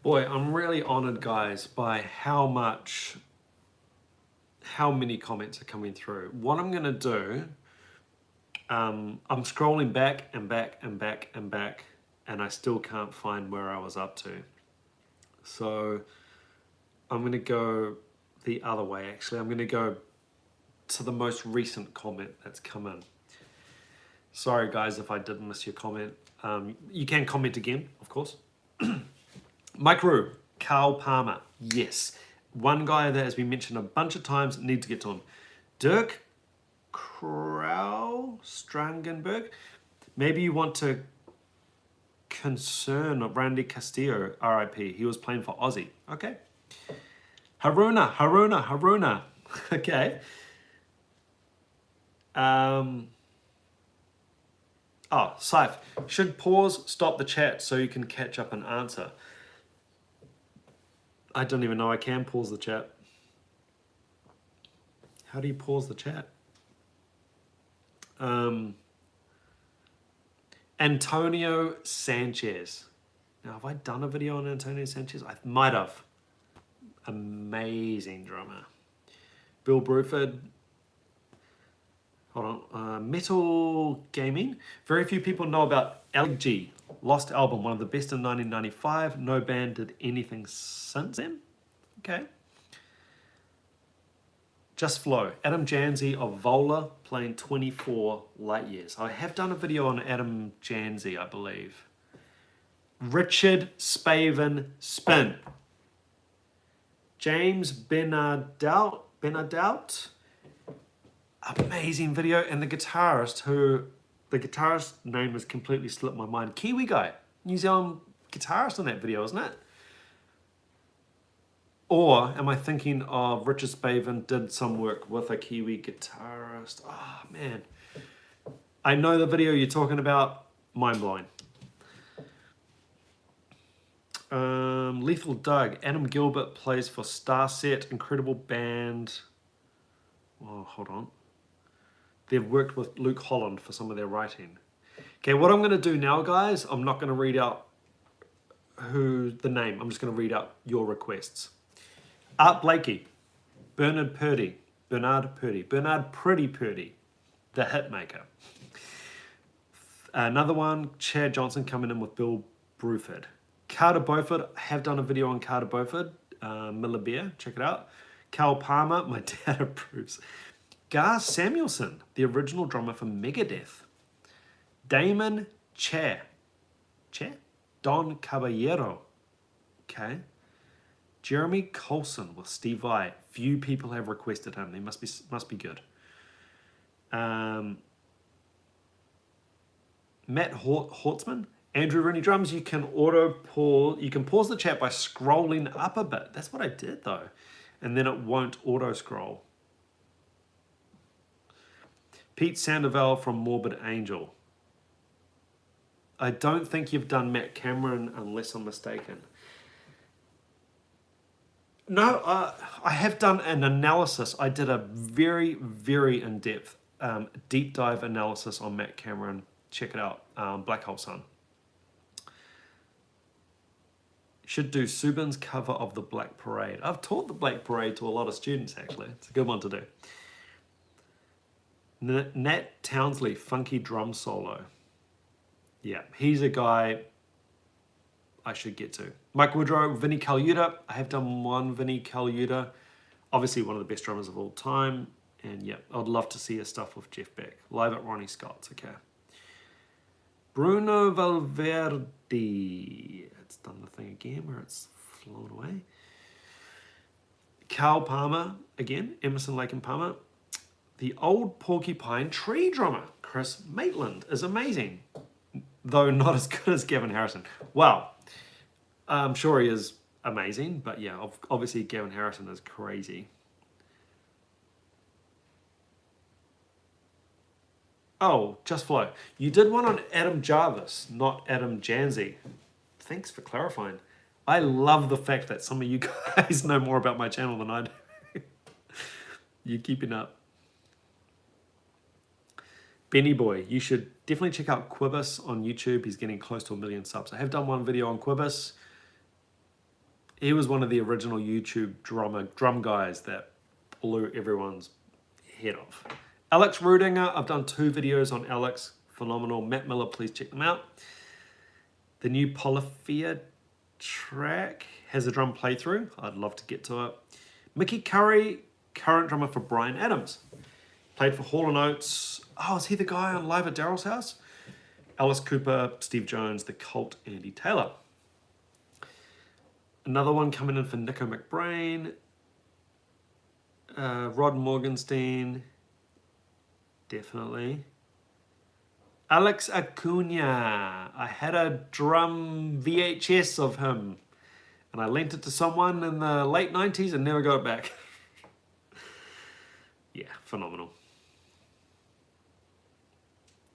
Boy, I'm really honored, guys, by how many comments are coming through. What I'm gonna do, I'm scrolling back and back and back and back, and I still can't find where I was up to. So I'm gonna go the other way, actually. I'm gonna go to the most recent comment that's come in. Sorry, guys, if I did miss your comment. You can comment again, of course. Mike Rue, Carl Palmer, yes. One guy that has been mentioned a bunch of times, need to get to him. Dirk Strangenberg. Maybe you want to concern of Randy Castillo, RIP. He was playing for Aussie. Okay. Haruna. Okay. Oh, Saif. Should pause, stop the chat so you can catch up and answer. I don't even know I can pause the chat. How do you pause the chat? Antonio Sanchez. Now, have I done a video on Antonio Sanchez? I might have. Amazing drummer. Bill Bruford. Hold on. Metal Gaming. Very few people know about LG. Lost album, one of the best in 1995. No band did anything since then. Okay. Just Flow. Adam Janzi of Vola playing 24 light years. I have done a video on Adam Janzi, I believe. Richard Spaven Spin. James Benadout. Amazing video. And the guitarist the guitarist name has completely slipped my mind. Kiwi guy. New Zealand guitarist in that video, isn't it? Or am I thinking of Richard Spaven did some work with a Kiwi guitarist? Oh, man. I know the video you're talking about. Mind-blowing. Lethal Doug. Adam Gilbert plays for Starset. Incredible band. Oh, hold on. They've worked with Luke Holland for some of their writing. Okay, what I'm going to do now, guys, I'm not going to read out the name. I'm just going to read out your requests. Art Blakey, Bernard Pretty Purdy, the hitmaker. Another one, Chad Johnson coming in with Bill Bruford. Carter Beauford, I have done a video on Carter Beauford, Miller Beer, check it out. Cal Palmer, my dad approves. Gar Samuelson, the original drummer for Megadeth. Damon Che. Don Caballero. Okay. Jeremy Colson with Steve Vai. Few people have requested him. They must be good. Matt Hortzman. Andrew Rooney drums. You can pause the chat by scrolling up a bit. That's what I did though, and then it won't auto scroll. Pete Sandoval from Morbid Angel. I don't think you've done Matt Cameron unless I'm mistaken. No, I have done an analysis. I did a very, very in-depth, deep dive analysis on Matt Cameron. Check it out, Black Hole Sun. Should do Subin's cover of the Black Parade. I've taught the Black Parade to a lot of students, actually. It's a good one to do. Nat Townsley, funky drum solo. Yeah, he's a guy I should get to. Mike Woodrow, Vinnie Colaiuta. I have done one Vinnie Colaiuta. Obviously one of the best drummers of all time. And yeah, I'd love to see his stuff with Jeff Beck. Live at Ronnie Scott's, okay. Bruno Valverde. It's done the thing again where it's flown away. Carl Palmer, again, Emerson, Lake and Palmer. The old Porcupine Tree drummer, Chris Maitland, is amazing. Though not as good as Gavin Harrison. Well, I'm sure he is amazing, but yeah, obviously Gavin Harrison is crazy. Oh, Just Flow. You did one on Adam Jarvis, not Adam Janzi. Thanks for clarifying. I love the fact that some of you guys know more about my channel than I do. You're keeping up. Benny Boy, you should definitely check out Quibus on YouTube. He's getting close to 1 million subs. I have done one video on Quibus. He was one of the original YouTube drum guys that blew everyone's head off. Alex Rudinger, I've done 2 videos on Alex. Phenomenal. Matt Miller, please check them out. The new Polyphia track has a drum playthrough. I'd love to get to it. Mickey Curry, current drummer for Bryan Adams. Played for Hall & Oates. Oh, is he the guy on Live at Daryl's House? Alice Cooper, Steve Jones, The Cult, Andy Taylor. Another one coming in for Nico McBrain. Rod Morgenstein. Definitely. Alex Acuna. I had a drum VHS of him. And I lent it to someone in the late 90s and never got it back. Yeah, phenomenal.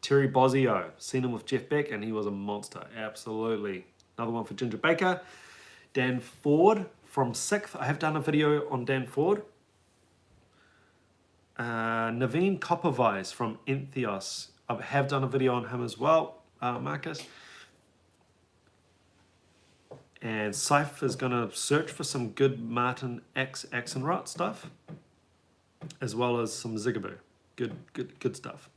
Terry Bozzio, seen him with Jeff Beck and he was a monster, absolutely. Another one for Ginger Baker. Dan Ford from 6th, I have done a video on Dan Ford. Naveen Coppervise from Entheos, I have done a video on him as well, Marcus. And Syph is going to search for some good Martin X Axenrod stuff, as well as some Zigaboo. Good stuff.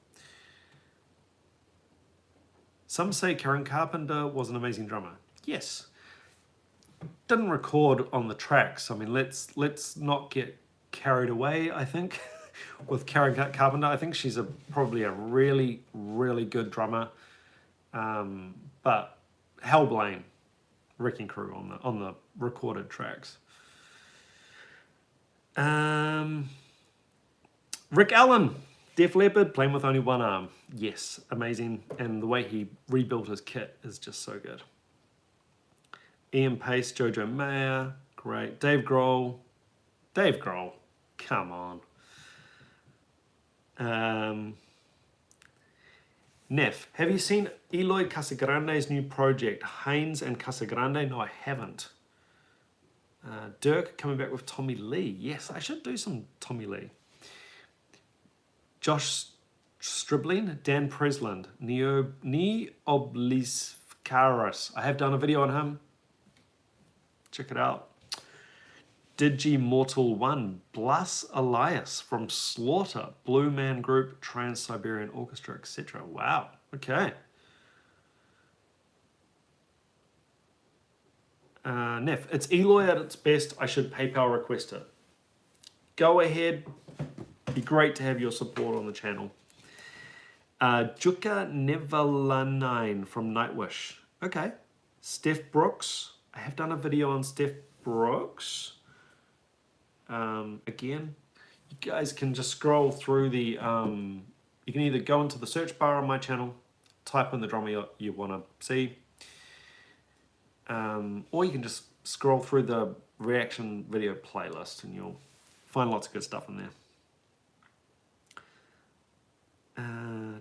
Some say Karen Carpenter was an amazing drummer. Yes. Didn't record on the tracks. I mean, let's not get carried away, I think, with Karen Carpenter. I think she's probably a really, really good drummer. But Hell Blaine, Wrecking Crew on the recorded tracks. Rick Allen, Def Leppard, playing with only one arm. Yes, amazing. And the way he rebuilt his kit is just so good. Ian Pace, Jojo Mayer, great. Dave Grohl, come on. Neff, have you seen Eloy Casagrande's new project, Haynes and Casagrande? No, I haven't. Dirk coming back with Tommy Lee. Yes, I should do some Tommy Lee. Josh Stribling, Dan Presland, Neobliscaris. I have done a video on him. Check it out. Digimortal 1, Blas Elias from Slaughter, Blue Man Group, Trans-Siberian Orchestra, etc. Wow, okay. Neff, it's Eloy at its best. I should PayPal request it. Go ahead, Be great to have your support on the channel. Juka Nevalanine from Nightwish. Okay. Steph Brooks. I have done a video on Steph Brooks. Again, you guys can just scroll through the, you can either go into the search bar on my channel, type in the drummer you want to see, or you can just scroll through the reaction video playlist and you'll find lots of good stuff in there.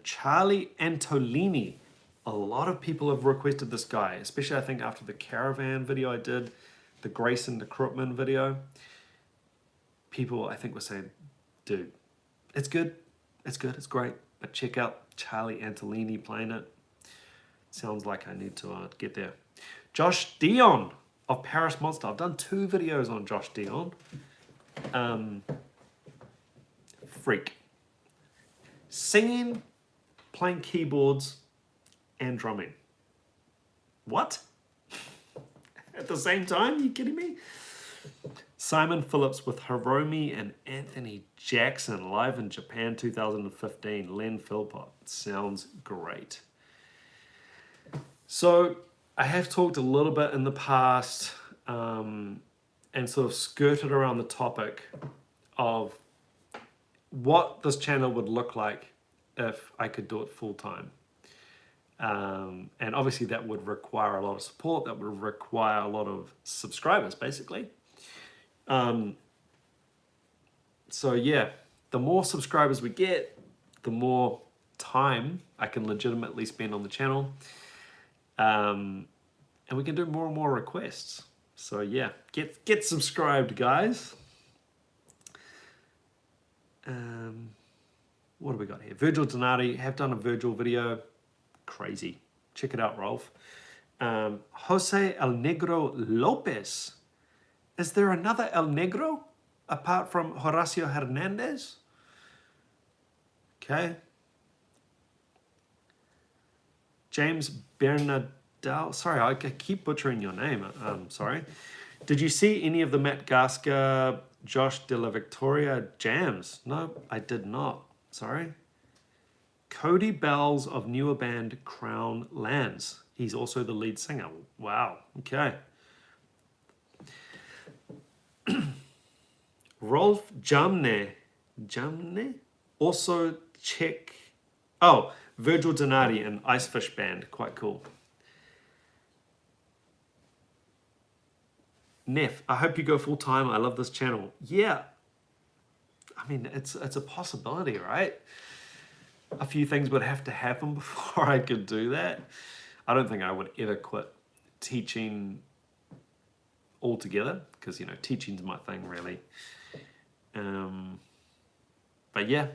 Charlie Antolini. A lot of people have requested this guy, especially I think after the Caravan video I did, the Grayson de Krupman video. People I think were saying, dude, it's good, it's great, but check out Charlie Antolini playing it. Sounds like I need to get there. Josh Dion of Paris Monster. I've done 2 videos on Josh Dion. Freak. Singing, playing keyboards, and drumming. What? At the same time? You kidding me? Simon Phillips with Hiromi and Anthony Jackson live in Japan 2015. Len Philpott. Sounds great. So I have talked a little bit in the past and sort of skirted around the topic of what this channel would look like if I could do it full time. And obviously that would require a lot of support, that would require a lot of subscribers basically. So yeah, the more subscribers we get, the more time I can legitimately spend on the channel. And we can do more and more requests. So yeah, get subscribed, guys. What have we got here? Virgil Donati, have done a Virgil video. Crazy. Check it out, Rolf. Jose El Negro Lopez. Is there another El Negro apart from Horacio Hernandez? Okay. James Bernadal. Sorry, I keep butchering your name. I'm sorry. Did you see any of the Matt Gaska, Josh De La Victoria jams? No, I did not. Sorry. Cody Bells of newer band Crown Lands. He's also the lead singer. Wow. Okay. Rolf Jamne. Jamne? Also check. Oh, Virgil Donati and Icefish Band. Quite cool. Neff, I hope you go full time. I love this channel. Yeah. I mean, it's a possibility, right? A few things would have to happen before I could do that. I don't think I would ever quit teaching altogether because, you know, teaching's my thing really. But yeah,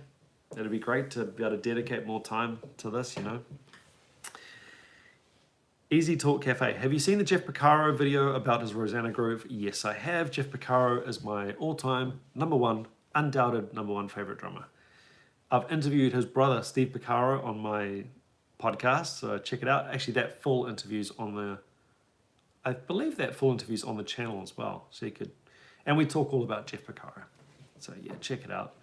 it'd be great to be able to dedicate more time to this, you know. Easy Talk Cafe. Have you seen the Jeff Porcaro video about his Rosanna Groove? Yes, I have. Jeff Porcaro is my all-time undoubted number one favorite drummer. I've interviewed his brother, Steve Porcaro, on my podcast, so check it out. Actually, that full interview's on the, I believe that full interview's on the channel as well, so you could, and we talk all about Jeff Porcaro. So yeah, check it out.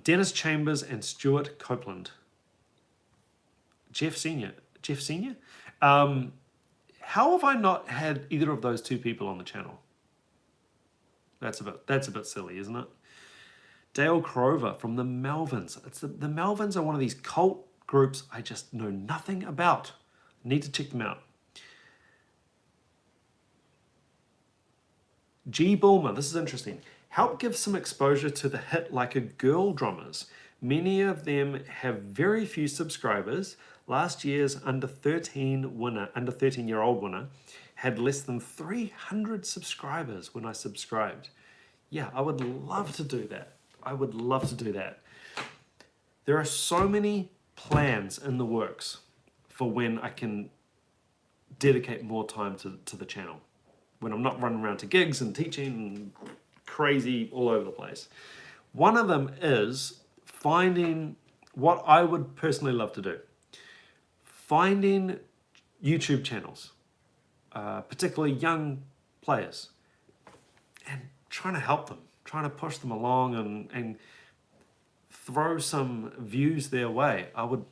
Dennis Chambers and Stuart Copeland. Jeff Senior. How have I not had either of those two people on the channel? That's a bit silly, isn't it? Dale Crover from the Melvins. The Melvins are one of these cult groups I just know nothing about. Need to check them out. G. Bulmer, this is interesting. Help give some exposure to the Hit Like a Girl drummers. Many of them have very few subscribers. Last year's under 13-year-old winner had less than 300 subscribers when I subscribed. Yeah, I would love to do that. I would love to do that. There are so many plans in the works for when I can dedicate more time to the channel. When I'm not running around to gigs and teaching and crazy all over the place. One of them is finding what I would personally love to do. Finding YouTube channels, particularly young players, and trying to help them. trying to push them along and throw some views their way. I would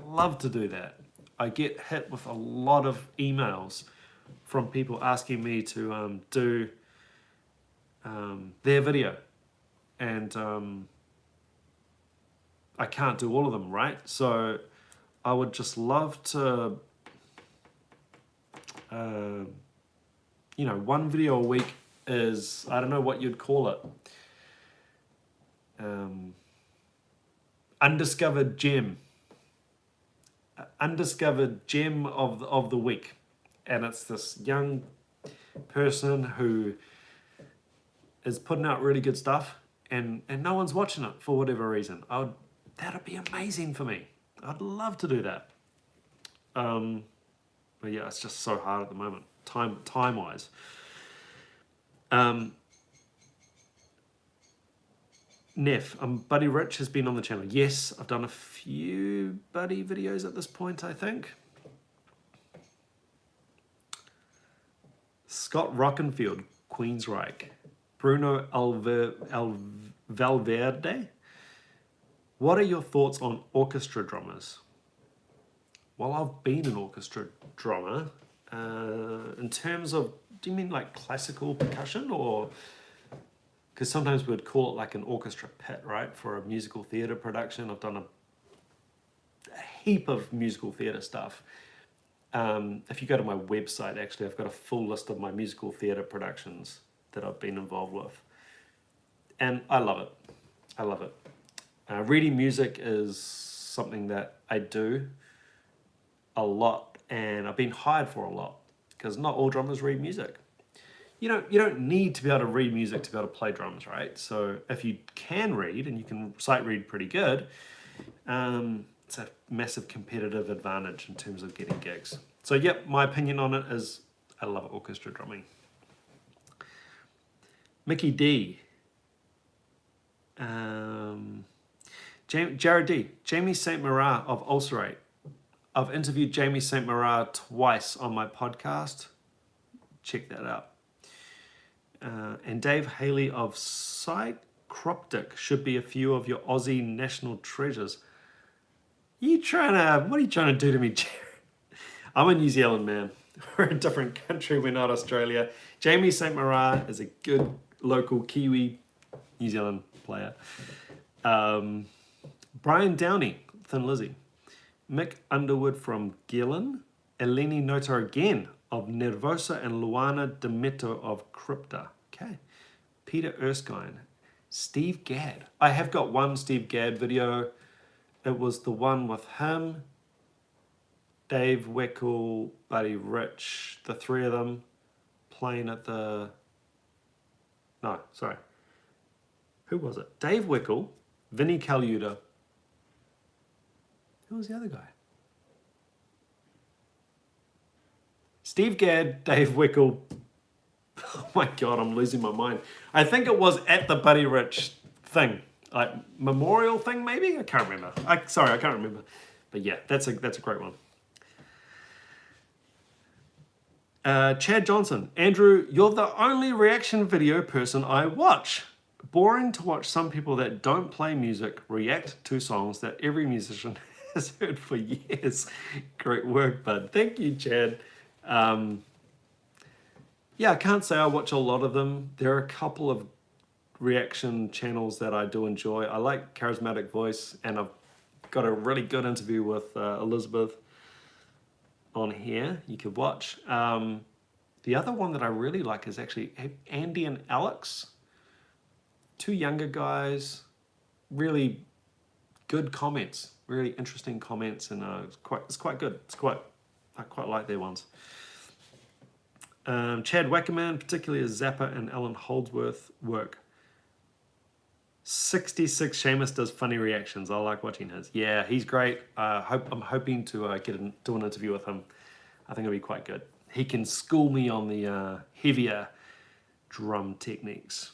love to do that. I get hit with a lot of emails from people asking me to do their video, and I can't do all of them, right? So I would just love to, one video a week is, I don't know what you'd call it, undiscovered gem of the week. And it's this young person who is putting out really good stuff, and no one's watching it for whatever reason. That'd be amazing for me. I'd love to do that. But yeah, it's just so hard at the moment, time-wise. Neff, Buddy Rich has been on the channel. Yes, I've done a few Buddy videos at this point, I think. Scott Rockenfield, Queensryche. Bruno Valverde. What are your thoughts on orchestra drummers? Well, I've been an orchestra drummer. In terms of, do you mean like classical percussion, or? Because sometimes we'd call it like an orchestra pit, right? For a musical theatre production. I've done a heap of musical theatre stuff. If you go to my website, actually, I've got a full list of my musical theatre productions that I've been involved with. And I love it. I love it. Reading music is something that I do a lot, and I've been hired for a lot, because not all drummers read music. You don't need to be able to read music to be able to play drums, right? So if you can read, and you can sight read pretty good, it's a massive competitive advantage in terms of getting gigs. So yep, my opinion on it is I love orchestra drumming. Mickey D. Jared D. Jamie St. Marat of Ulcerate. I've interviewed Jamie St. Marat twice on my podcast. Check that out. And Dave Haley of Psychroptic should be a few of your Aussie national treasures. What are you trying to do to me, Jared? I'm a New Zealand man. We're a different country, we're not Australia. Jamie St. Marat is a good local Kiwi New Zealand player. Brian Downey, Thin Lizzy. Mick Underwood from Gillen. Eleni Noto again of Nervosa, and Luana D'Ameto of Crypta. Okay. Peter Erskine. Steve Gadd. I have got one Steve Gadd video. It was the one with him, Dave Weckl, Buddy Rich, the three of them playing at the... No, sorry. Who was it? Dave Weckl, Vinnie Colaiuta. Who was the other guy? Steve Gadd, Dave Weckl. Oh my God, I'm losing my mind. I think it was at the Buddy Rich thing. Like memorial thing, maybe? I can't remember. I can't remember. But yeah, that's a great one. Chad Johnson. Andrew, you're the only reaction video person I watch. Boring to watch some people that don't play music react to songs that every musician has heard for years. Great work, bud. Thank you, Chad. Yeah, I can't say I watch a lot of them. There are a couple of reaction channels that I do enjoy. I like Charismatic Voice, and I've got a really good interview with Elizabeth on here you could watch. The other one that I really like is actually Andy and Alex. Two younger guys, really good comments, really interesting comments, and it's quite good. I quite like their ones. Chad Wackerman, particularly as Zappa and Alan Holdsworth work. 66 Seamus does funny reactions. I like watching his. Yeah, he's great. I'm hoping to do an interview with him. I think it'll be quite good. He can school me on the heavier drum techniques.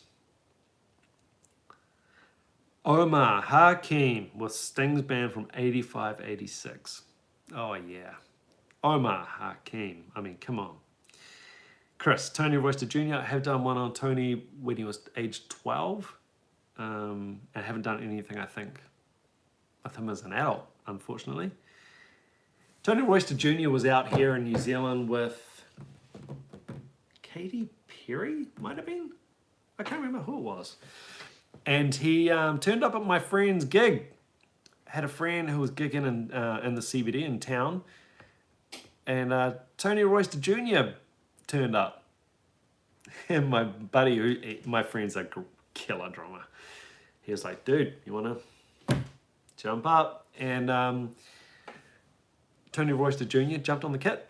Omar Hakim with Sting's band from 85, 86. Oh yeah. Omar Hakim. I mean, come on. Chris, Tony Royster Jr. I have done one on Tony when he was age 12. I haven't done anything, I think, with him as an adult, unfortunately. Tony Royster Jr. was out here in New Zealand with Katy Perry, might have been. I can't remember who it was. And he turned up at my friend's gig. Had a friend who was gigging in the CBD in town. And Tony Royster Jr. turned up. And my buddy, my friend's a killer drummer. He was like, dude, you want to jump up? And Tony Royster Jr. jumped on the kit,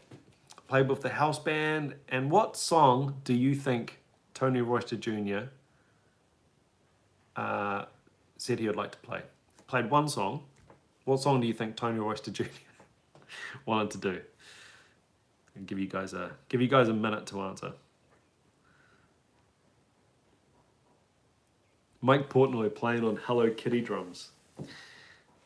played with the house band. And what song do you think Tony Royster Jr. Said he would like to play? Played one song. What song do you think Tony Royster Jr. wanted to do? I'll give you guys a minute to answer. Mike Portnoy playing on Hello Kitty drums.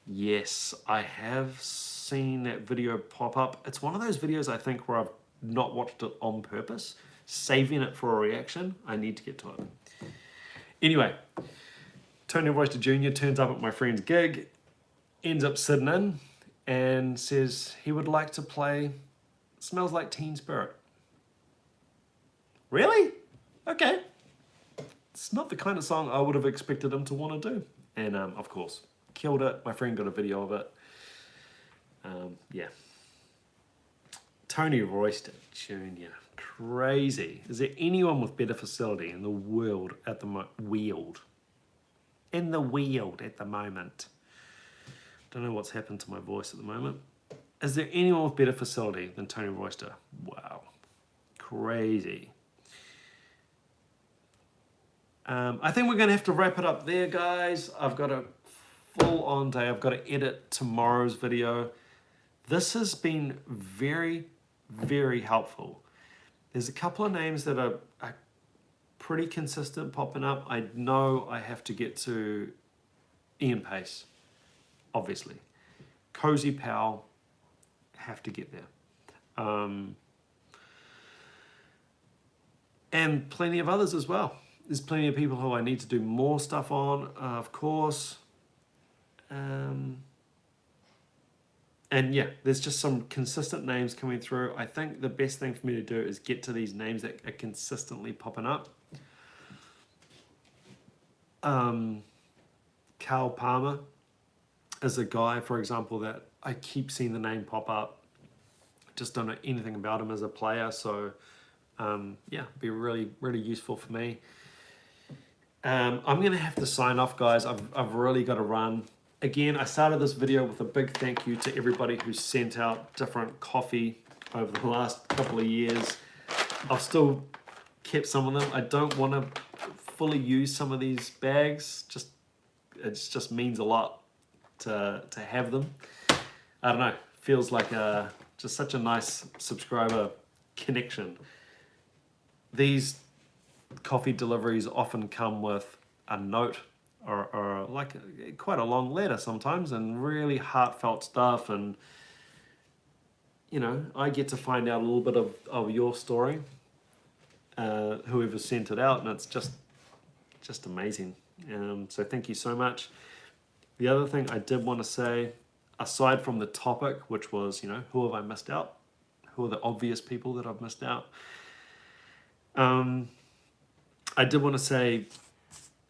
Yes, I have seen that video pop up. It's one of those videos I think where I've not watched it on purpose, saving it for a reaction. I need to get to it. Anyway, Tony Royster Jr. turns up at my friend's gig, ends up sitting in, and says he would like to play Smells Like Teen Spirit. Really? Okay. It's not the kind of song I would have expected him to want to do. And of course, killed it. My friend got a video of it. Yeah. Tony Royster Jr. Crazy. Is there anyone with better facility in the world at the moment? Don't know what's happened to my voice at the moment. Is there anyone with better facility than Tony Royster? Wow. Crazy. I think we're going to have to wrap it up there, guys. I've got a full-on day. I've got to edit tomorrow's video. This has been very, very helpful. There's a couple of names that are pretty consistent popping up. I know I have to get to Ian Pace, obviously. Cozy Powell, have to get there. And plenty of others as well. There's plenty of people who I need to do more stuff on, of course. And yeah, there's just some consistent names coming through. I think the best thing for me to do is get to these names that are consistently popping up. Carl Palmer is a guy, for example, that I keep seeing the name pop up. Just don't know anything about him as a player, so yeah, be really, really useful for me. I'm going to have to sign off, guys. I've really got to run. Again, I started this video with a big thank you to everybody who sent out different coffee over the last couple of years. I've still kept some of them. I don't want to fully use some of these bags. It just means a lot to have them. I don't know. Feels like just such a nice subscriber connection. These coffee deliveries often come with a note or like quite a long letter sometimes, and really heartfelt stuff, and you know, I get to find out a little bit of your story, whoever sent it out, and it's just amazing. So thank you so much. The other thing I did want to say, aside from the topic, which was, you know, who have I missed out? Who are the obvious people that I've missed out? I did want to say,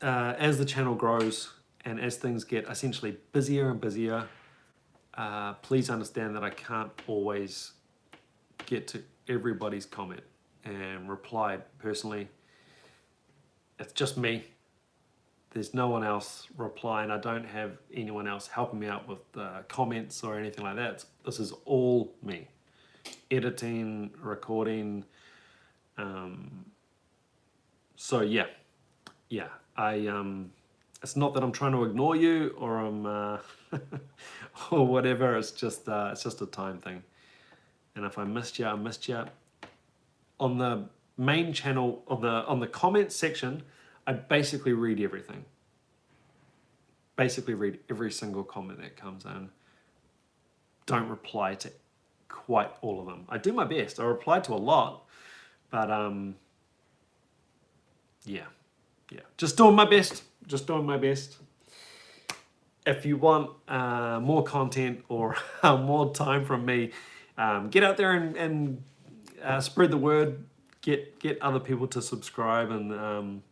as the channel grows and as things get essentially busier and busier, please understand that I can't always get to everybody's comment and reply personally. It's just me. There's no one else replying. I don't have anyone else helping me out with comments or anything like that. This is all me. Editing, recording. So yeah. It's not that I'm trying to ignore you or I'm or whatever. It's just a time thing. And if I missed you, I missed you. On the main channel, on the comments section, I basically read everything. Basically read every single comment that comes in. Don't reply to quite all of them. I do my best. I reply to a lot, But yeah, just doing my best. Just doing my best. If you want more content or more time from me, get out there and spread the word. Get other people to subscribe, and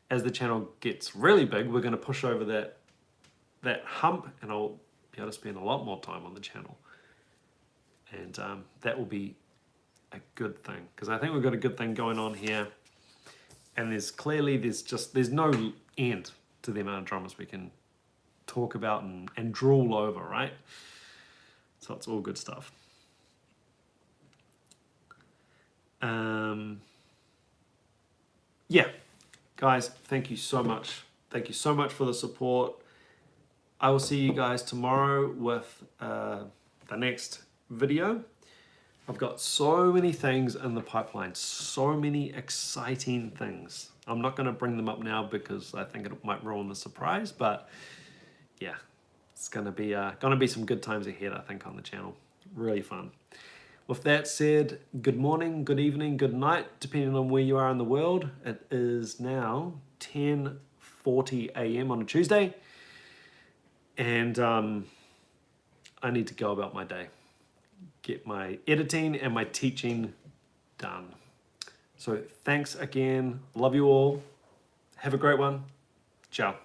as the channel gets really big, we're going to push over that hump, and I'll be able to spend a lot more time on the channel, and that will be a good thing, because I think we've got a good thing going on here, and there's no end to the amount of drummers we can talk about and drool over, right? So it's all good stuff. Yeah, guys, thank you so much. Thank you so much for the support. I will see you guys tomorrow with the next video. I've got so many things in the pipeline, so many exciting things. I'm not going to bring them up now because I think it might ruin the surprise, but yeah, it's going to be some good times ahead, I think, on the channel. Really fun. With that said, good morning, good evening, good night, depending on where you are in the world. It is now 10:40 a.m. on a Tuesday, and I need to go about my day, get my editing and my teaching done. So thanks again. Love you all. Have a great one. Ciao.